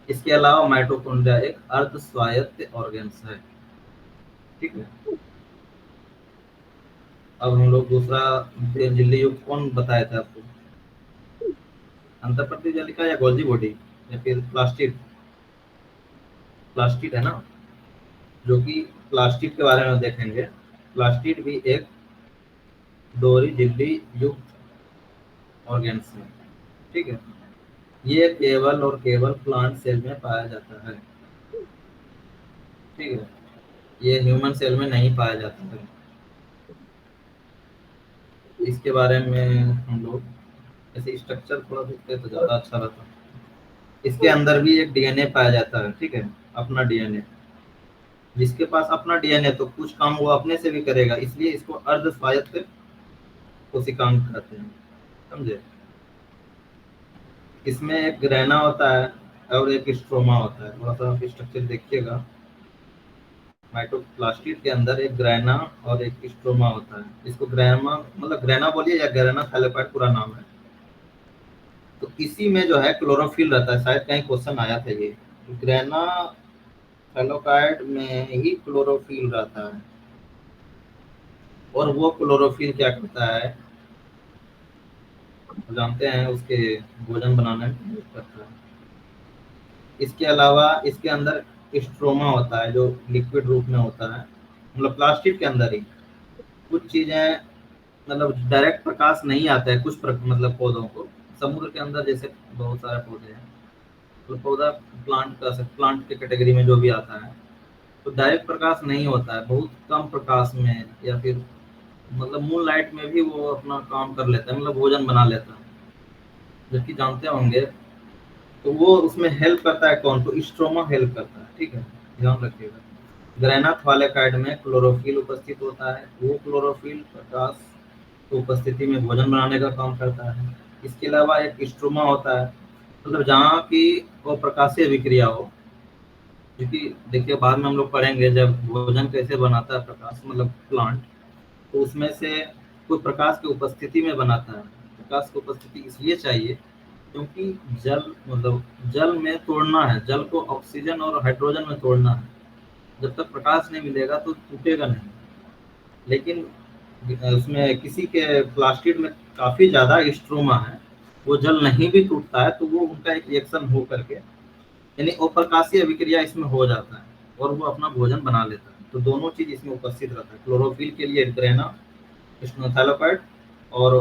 इसके अलावा माइटोकॉन्ड्रिया एक अर्ध स्वायत्त ऑर्गन्स है, ठीक है। अब हम लोग दूसरा झिल्ली युक्त कौन बताया था आपको, अंतःप्रतिजलिका या गोल्जी बॉडी या फिर प्लास्टिड? प्लास्टिड है ना, जो कि प्लास्टिड के बारे में देखेंगे। प्लास्टिड भी एक दोहरी झिल्ली युक्त ऑर्गन्स है, ठीक है। ये केवल और केवल प्लांट सेल में पाया जाता है, ठीक है, ये ह्यूमन सेल में नहीं पाया जाता है। इसके बारे में हम लोग ऐसे स्ट्रक्चर थोड़ा देखते तो ज़्यादा अच्छा रहता। इसके अंदर भी एक डीएनए पाया जाता है, ठीक है, अपना डीएनए। जिसके पास अपना डीएनए तो कुछ काम वो अपने से भी करेगा, इसलिए इसको अर्ध स्वायत्त कोशिकांग कहते हैं, समझे। इसमें एक ग्रैना होता है और एक स्ट्रोमा होता है। थोड़ा सा आप स्ट्रक्चर देखिएगा, माइटोप्लास्टिड के अंदर एक ग्रैना और एक स्ट्रोमा होता है। इसको ग्रैना मतलब ग्रैना बोलिए या ग्रैना थैलेपॉइड पूरा नाम है। तो इसी में जो है क्लोरोफिल रहता है, शायद कहीं क्वेश्चन आया था ये, ग्रैना थैलेपॉइड में ही क्लोरोफिल रहता है, और वो क्लोरोफिल क्या करता है जानते हैं, उसके भोजन बनाने में मदद करता है। इसके अलावा इसके अंदर स्ट्रोमा होता है जो लिक्विड रूप में होता है, मतलब प्लास्टिक के अंदर ही कुछ चीजें मतलब डायरेक्ट प्रकाश नहीं आता है कुछ मतलब पौधों को। समुद्र के अंदर जैसे बहुत सारे पौधे हैं, तो पौधा प्लांट के कैटेगरी में जो भी आता है, तो डायरेक्ट प्रकाश नहीं होता है, बहुत कम प्रकाश में या फिर मतलब मून लाइट में भी वो अपना काम कर लेता है, मतलब भोजन बना लेता है, जबकि जानते होंगे। तो वो उसमें हेल्प करता है कौन, तो स्ट्रोमा हेल्प करता है, ठीक है, ध्यान रखिएगा। ग्रैना थैलेपॉइड में क्लोरोफिल उपस्थित होता है, वो क्लोरोफिल प्रकाश की उपस्थिति में भोजन बनाने का काम करता है। इसके अलावा एक स्ट्रोमा होता है, मतलब जहाँ की वो प्रकाशीय विक्रिया हो, क्योंकि देखिए बाद में हम लोग पढ़ेंगे जब भोजन कैसे बनाता है प्रकाश, मतलब प्लांट, तो उसमें से कोई प्रकाश की उपस्थिति में बनाता है। प्रकाश की उपस्थिति इसलिए चाहिए क्योंकि जल मतलब जल में तोड़ना है, जल को ऑक्सीजन और हाइड्रोजन में तोड़ना है। जब तक प्रकाश नहीं मिलेगा तो टूटेगा नहीं, लेकिन उसमें किसी के प्लास्टिड में काफ़ी ज़्यादा स्ट्रोमा है, वो जल नहीं भी टूटता है तो वो उनका एक रिएक्शन हो करके यानी अप्रकाशीय अभिक्रिया इसमें हो जाता है और वो अपना भोजन बना लेता है। तो दोनों चीज़ इसमें उपस्थित रहता है, क्लोरोफिल के लिए ग्रेना स्टेनोथैलेपॉइड और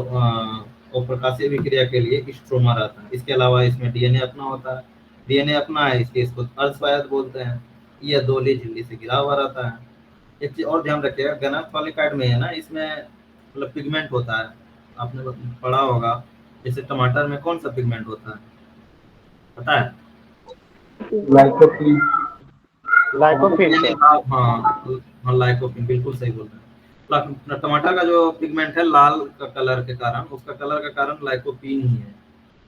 अप्रकाशीय अभिक्रिया के लिए स्ट्रोमा रहता है। इसके अलावा इसमें डीएनए अपना होता है, डीएनए अपना है इसलिए इसको अर्धस्वायत्त बोलते हैं। ये दोली झिल्ली से घिरा हुआ रहता है। एक चीज़ और ध्यान रखिएगा, गनाथोलिकाइड में है ना, इसमें मतलब पिगमेंट होता है, आपने पढ़ा होगा। जैसे टमाटर में कौन सा पिगमेंट होता है पता है? लाइकोपीन। लाइकोपीन यानी सर। हाँ लाइकोपीन, बिल्कुल सही बोल रहे हैं। टमाटर का जो पिगमेंट है लाल का कलर के कारण, उसका कलर का कारण लाइकोपीन ही है।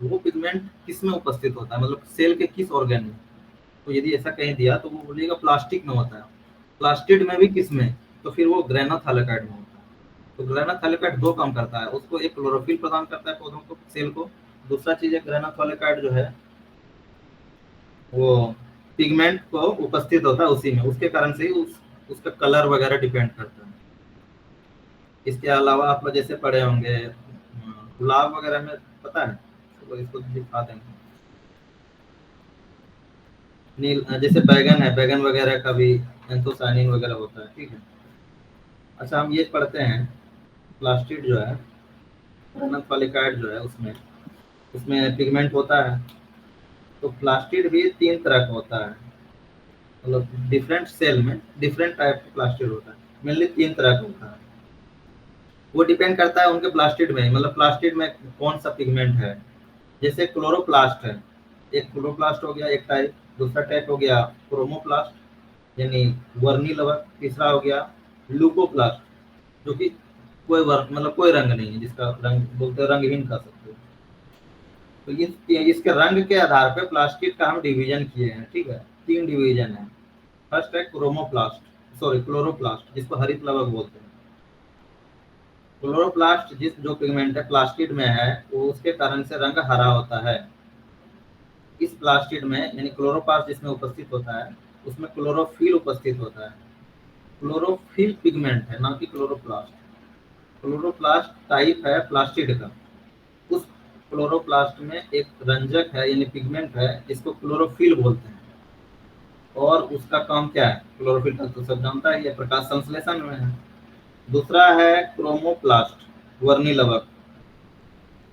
वो पिगमेंट किस में उपस्थित होता है, मतलब सेल के किस ऑर्गन में? तो यदि ऐसा कहीं दिया तो वो बोलिएगा प्लास्टिक में होता है। प्लास्टिड में भी किस में? तो फिर वो ग्रेनाथोलिकाइड में होता है। तो ग्रेनाथोलिकाइड दो काम करता है, उसको एक क्लोरोफिल प्रदान करता है पौधों को, सेल को। दूसरा चीज है ग्रेनाथोलिकाइड जो है वो पिगमेंट को उपस्थित होता है उसी में, उसके कारण से ही उसका कलर वगैरह डिपेंड करता है। इसके अलावा आप लोग जैसे पढ़े होंगे गुलाब वगैरह में, पता है? तो इसको दिखा देंगे। नील जैसे बैगन है, बैगन वगैरह का भी एंथोसायनिन वगैरह होता है, ठीक है। अच्छा, हम ये पढ़ते हैं प्लास्टिड जो है, ग्रेनाथोलिकाइड जो है, उसमें उसमें पिगमेंट होता है। तो प्लास्टिड भी 3 तरह का होता है, मतलब डिफरेंट सेल में डिफरेंट टाइप का प्लास्टिड होता है। मेनली 3 तरह का होता है। वो डिपेंड करता है उनके प्लास्टिड में, मतलब प्लास्टिड में कौन सा पिगमेंट है। जैसे क्लोरोप्लास्ट है, एक क्लोरोप्लास्ट हो गया एक टाइप, दूसरा टाइप हो गया क्रोमोप्लास्ट यानी वर्णी लवक, तीसरा हो गया ल्यूकोप्लास्ट जो कि कोई वर्ग मतलब कोई रंग नहीं है, जिसका रंग बोलते हैं रंगहीन कह सकते हो। तो इसके रंग के आधार पे प्लास्टिड का हम डिवीजन किए हैं, ठीक है। 3 डिवीजन है। फर्स्ट है क्लोरोप्लास्ट, जिसको हरित लवक बोलते हैं। क्लोरोप्लास्ट जो पिगमेंट है प्लास्टिड में है, वो उसके कारण से रंग हरा होता है। इस प्लास्टिड में यानी क्लोरोप्लास्ट जिसमें उपस्थित होता है, उसमें क्लोरोफिल उपस्थित होता है। क्लोरोफिल पिगमेंट है, ना कि क्लोरोप्लास्ट। क्लोरोप्लास्ट टाइप है प्लास्टिड का। उस क्लोरोप्लास्ट में एक रंजक है यानी पिगमेंट है, जिसको क्लोरोफिल बोलते हैं। और उसका काम क्या है? क्लोरोफिल का तो सब जानता है, ये प्रकाश संश्लेषण में है। दूसरा है क्रोमोप्लास्ट, वर्णी लवक,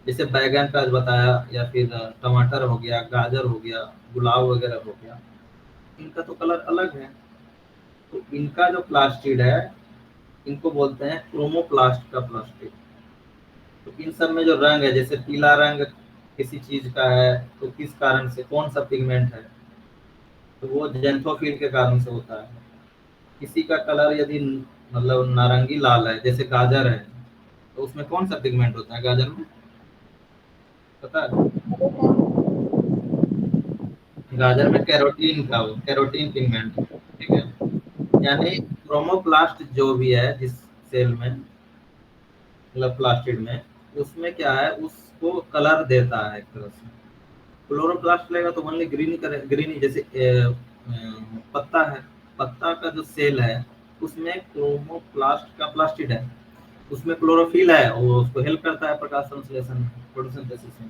जैसे बैगन का बताया, या फिर टमाटर हो गया, गाजर हो गया, गुलाब वगैरह हो गया। इनका तो कलर अलग है, तो इनका जो प्लास्टिड है इनको बोलते हैं क्रोमोप्लास्ट का प्लास्टिड। तो इन सब में जो रंग है, जैसे पीला रंग किसी चीज का है तो किस कारण से, कौन सा पिगमेंट है, तो वो जेंथोफिल के कारण से होता है। किसी का कलर यदि मतलब नारंगी लाल है, जैसे गाजर है, तो उसमें कौन सा पिगमेंट होता है गाजर में, पता है? गाजर में कैरोटीन पिगमेंट, ठीक है। यानी क्रोमोप्लास्ट जो भी है जिस सेल में, मतलब प्लास्टिड में, उसमें क्या है, उसको कलर देता है एक तरह से। क्लोरोप्लास्ट लेगा तो ओनली ग्रीन, जैसे पत्ता है, पत्ता का जो सेल है उसमें क्रोमोप्लास्ट का प्लास्टिड है, उसमें क्लोरोफिल है और उसको हेल्प करता है प्रकाश संश्लेषण में, फोटोसिंथेसिस में।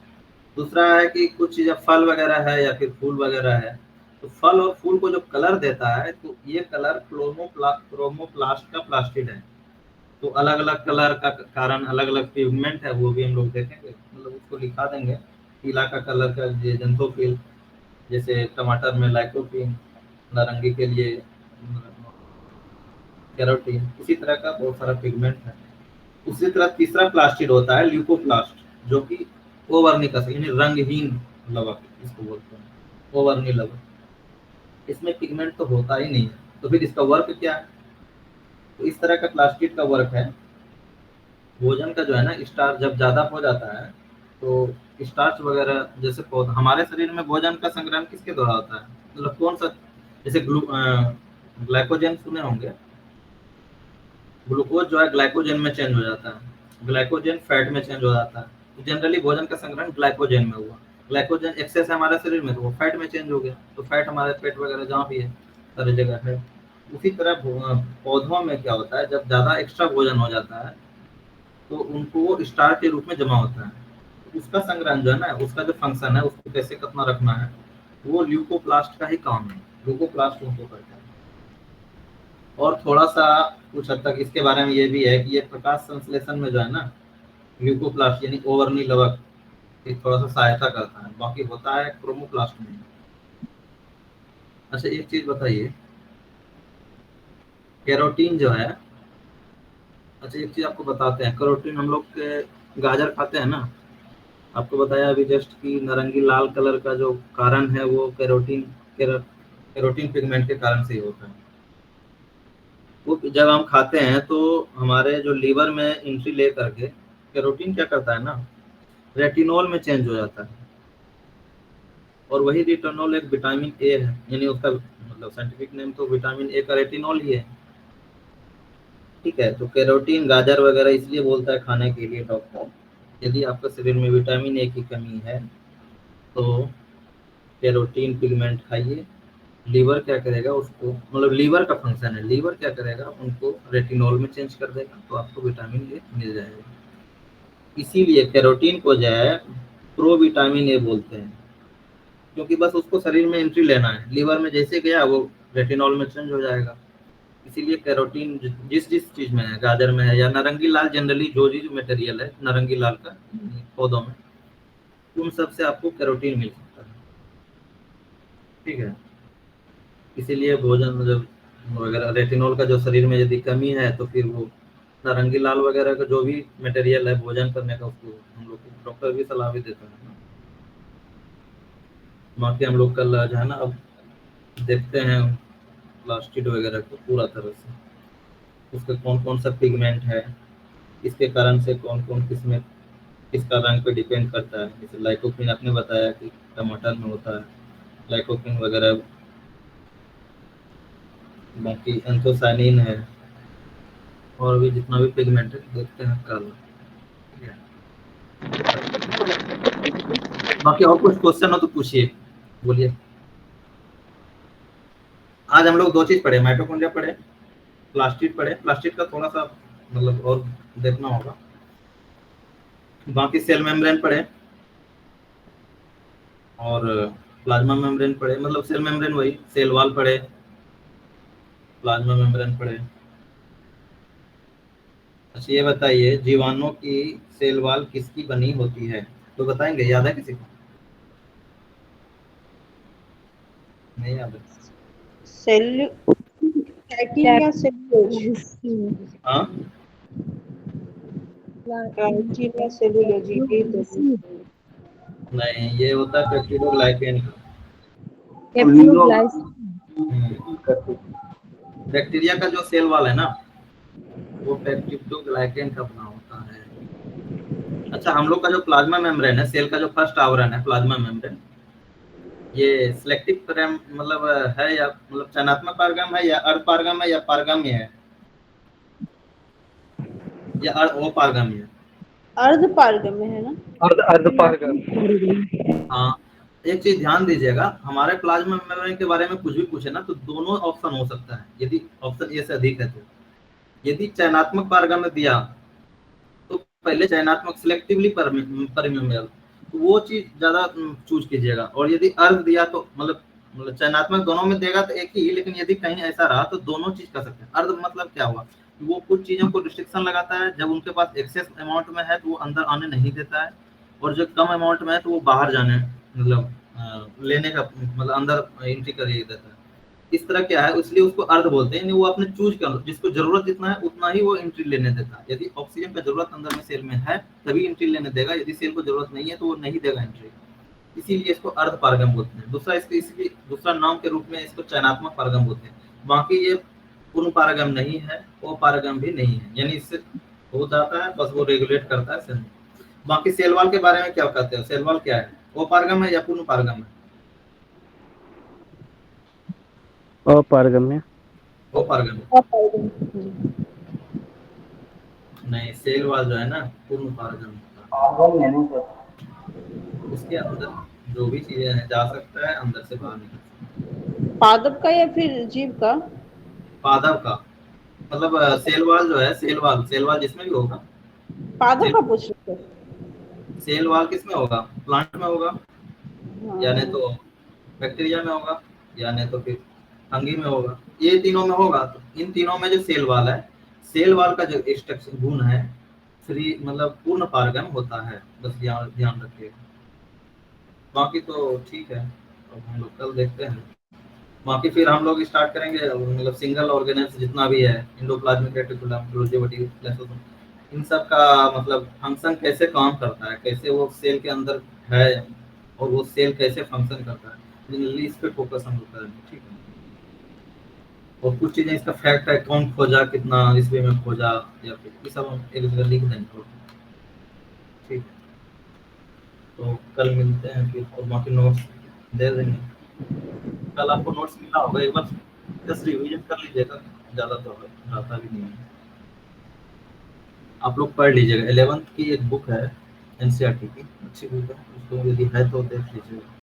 दूसरा है कि कुछ चीजें फल वगैरह है या फिर फूल वगैरह है, तो फल और फूल को जो कलर देता है, तो ये कलर क्रोमोप्लास्ट का प्लास्टिड है। तो अलग अलग कलर का कारण अलग अलग पिगमेंट है, वो भी हम लोग देखेंगे, मतलब उसको लिखा देंगे। पीला का कलर का जेंथोफिल, जैसे टमाटर में लाइकोपीन, नारंगी के लिए कैरोटीन, इसी तरह का बहुत सारा पिगमेंट है। उसी तरह तीसरा प्लास्टिड होता है ल्यूकोप्लास्ट, जो कि ओवर्णिक यानी रंगहीन लवक इसको बोलते हैं, ओवर्णी लवक। इसमें पिगमेंट तो होता ही नहीं है, तो फिर इसका वर्क क्या है? तो इस तरह का प्लास्टिड का वर्क है, भोजन का जो है ना स्टार्च जब ज्यादा हो जाता है, तो स्टार्च वगैरह जैसे पौधा, हमारे शरीर में भोजन का संग्रहण किसके द्वारा होता है, मतलब कौन सा, जैसे ग्लाइकोजन सुने होंगे, ग्लूकोज जो है ग्लाइकोजन में चेंज हो जाता है, ग्लाइकोजन फैट में चेंज हो जाता है। तो जनरली भोजन का संग्रहण ग्लाइकोजन में हुआ, ग्लाइकोजन एक्सेस है हमारे शरीर में तो वो फैट में चेंज हो गया, तो फैट हमारे पेट वगैरह जहाँ भी है सारी जगह है। उसी तरह पौधों में क्या होता है, जब ज़्यादा एक्स्ट्रा भोजन हो जाता है तो उनको वो स्टार के रूप में जमा होता है। उसका संग्रहण जो है ना, उसका जो फंक्शन है, उसको कैसे कितना रखना है, वो ल्यूकोप्लास्ट का ही काम है। ल्यूकोप्लास्ट उनको करता है। और थोड़ा सा कुछ हद तक इसके बारे में ये भी है कि ये प्रकाश संश्लेषण में जो है ना, ल्यूकोप्लास्ट यानी ओवरनी लवक ये थोड़ा सा सहायता करता है, बाकी होता है क्रोमोप्लास्ट में। अच्छा एक चीज बताइए, कैरोटीन जो है, अच्छा एक चीज आपको बताते हैं, कैरोटीन हम लोग के गाजर खाते हैं ना, आपको बताया अभी जस्ट कि नारंगी लाल कलर का जो कारण है वो कैरोटीन पिगमेंट के कारण से ही होता है। वो जब हम खाते हैं तो हमारे जो लीवर में एंट्री ले करके कैरोटीन क्या करता है ना, रेटिनॉल में चेंज हो जाता है। और वही रेटिनॉल एक विटामिन ए है, यानी उसका मतलब साइंटिफिक नेम तो विटामिन ए का रेटिनॉल ही है। ठीक है, तो कैरोटीन गाजर वगैरह इसलिए बोलता है खाने के लिए डॉक्टर, यदि आपके शरीर में विटामिन ए की कमी है तो कैरोटीन पिगमेंट खाइए। लीवर क्या करेगा उसको, मतलब लीवर का फंक्शन है, लीवर क्या करेगा उनको रेटिनॉल में चेंज कर देगा, तो आपको विटामिन ए मिल जाएगा। इसीलिए कैरोटीन को जो है प्रो विटामिन ए बोलते हैं, क्योंकि बस उसको शरीर में एंट्री लेना है, लीवर में जैसे गया वो रेटिनॉल में चेंज हो जाएगा। इसीलिए कैरोटीन जिस जिस चीज में है, गाजर में है या नारंगी लाल, जनरली जो मटेरियल है नारंगी लाल का पौधों में, उन सब से आपको कैरोटीन मिल सकता है। ठीक है, इसीलिए भोजन जब वगैरह रेटिनॉल का जो शरीर में यदि कमी है तो फिर वो नारंगी लाल वगैरह का जो भी मटेरियल है भोजन करने का, उसको हम लोग को डॉक्टर भी सलाह भी देता है। बाकी हम लोग कल जो है ना, अब देखते हैं प्लास्टिड वगैरह को पूरा तरह से, उसके कौन कौन सा पिगमेंट है, इसके कारण से कौन कौन किसमें किसका रंग पे डिपेंड करता है। जैसे लाइकोपिन आपने बताया कि टमाटर में होता है लाइकोपिन वगैरह, बाकी एंथोसायनिन है, और भी जितना भी पिगमेंट है देखते हैं कल। बाकी और कुछ क्वेश्चन हो तो पूछिए, बोलिए। आज हम लोग दो चीज पढ़े, माइटोकॉन्ड्रिया पढ़े, प्लास्टिड पढ़े। प्लास्टिड का थोड़ा सा मतलब और देखना होगा। बाकी सेल मेम्ब्रेन पढ़े और प्लाज्मा मेम्ब्रेन पढ़े, मतलब सेल मेम्ब्रेन वही, सेल वॉल पढ़े, प्लाज्मा मेम्ब्रेन पढ़े। अच्छा ये बताइए, जीवाणु की सेल वॉल किसकी बनी होती है, तो बताएंगे, याद है किसी को? नहीं याद है? कैटिन या सेलुलोज? हाँ कैटिन या सेलुलोज, ये तो नहीं, ये होता है पेप्टिडोग्लाइकेन का। बैक्टीरिया का जो सेल वॉल है ना, वो पेप्टिडोग्लाइकेन का बना होता है। अच्छा हम लोग का जो प्लाज्मा मेम्ब्रेन है, सेल का जो फर्स्ट आवरण है प्लाज्मा मेम्ब्रेन, ये सिलेक्टिव मतलब है या मतलब चयनात्मक पारगम है या अर्धपारगम है या पारगम्य है या अपारगम्य है? अर्धपारगम्य है ना? अर्धपारगम। हाँ, एक चीज ध्यान दीजिएगा, हमारे प्लाज्मा मेम्ब्रेन के बारे में कुछ भी पूछे ना तो दोनों ऑप्शन हो सकता है, यदि ऑप्शन ए से अधिक है तो। यदि चयनात्मक पारगम्य दिया तो पहले चयनात्मक सिलेक्टिवली परमेबल, तो वो चीज ज्यादा चूज कीजिएगा। और यदि अर्ध दिया तो मतलब चयनात्मक दोनों में देगा तो एक ही, लेकिन यदि कहीं ऐसा रहा तो दोनों चीज कर सकते हैं। अर्ध मतलब क्या हुआ, वो कुछ चीजों को रिस्ट्रिक्शन लगाता है, जब उनके पास एक्सेस अमाउंट में है तो वो अंदर आने नहीं देता है, और जो कम अमाउंट में है तो वो बाहर जाने मतलब लेने का मतलब अंदर एंट्री कर देता है। इस तरह क्या है, इसलिए उसको अर्ध बोलते हैं, वो आपने चूज कर, जिसको जरूरत जितना है उतना ही वो एंट्री लेने देता है। यदि ऑक्सीजन का जरूरत अंदर में सेल में है तभी एंट्री लेने देगा, यदि सेल को जरूरत नहीं है तो वो नहीं देगा एंट्री, इसीलिए इसको अर्ध पारगम बोलते हैं। दूसरा इसके इसलिए दूसरा नाम के रूप में इसको चयनात्मक पारगम बोलते हैं। बाकी ये पूर्ण पारगम नहीं है, वो पारगम भी नहीं है, यानी इससे हो जाता है, बस वो रेगुलेट करता है सेल। बाकी सेल वॉल के बारे में क्या कहते हैं, सेल वॉल क्या है, वो पारगम है या पूर्ण पारगम है? अपारगम्य। अपारगम नहीं, सेल वॉल जो है ना पूर्ण पारगम होता है। उसके अंदर जो भी चीजें हैं जा सकता है, अंदर से बाहर निकल सकता है। पादप का या फिर जीव का? पादप का मतलब सेल वॉल जो है, सेल वॉल जिसमें भी होगा, फादर का पूछ रहे थे। सेल वॉल किसमें होगा? प्लांट में होगा, हाँ, या नहीं तो बैक्टीरिया में होगा, या नहीं तो फिर फंगी में होगा। ये तीनों में होगा। तो इन तीनों में जो सेल वाल है, सेल वाल का जो स्ट्रक्चर गुण है, फ्री मतलब पूर्ण पारगम होता है। बस ध्यान रखिएगा। बाकी तो ठीक है, अब हम लोग कल देखते हैं। बाकी फिर हम लोग स्टार्ट करेंगे मतलब सिंगल ऑर्गेनेल्स जितना भी है, एंडोप्लाज्मिक रेटिकुलम, प्रोजेबोटिव प्लेसोसोम, इन सब का मतलब फंक्शन कैसे काम करता है, कैसे वो सेल के अंदर है और वो सेल कैसे फंक्शन करता है, जनरली इस पे फोकस हम लोग करेंगे। ठीक है। और कुछ चीजें इसका फैक्ट है, कौन खोजा, कितना ईस्वी में खोजा, या फिर ये सब हम एक जगह लिख देंगे। ठीक है। तो कल मिलते हैं फिर, और बाकी नोट्स दे देंगे। कल आपको नोट्स मिला होगा, एक बार जस्ट रिवीजन कर लीजिएगा, ज़्यादा तो आता भी नहीं है। आप लोग पढ़ लीजिएगा। 11th की एक बुक है एनसीईआरटी की, अच्छी बुक है, उसको यदि है तो देख लीजिएगा।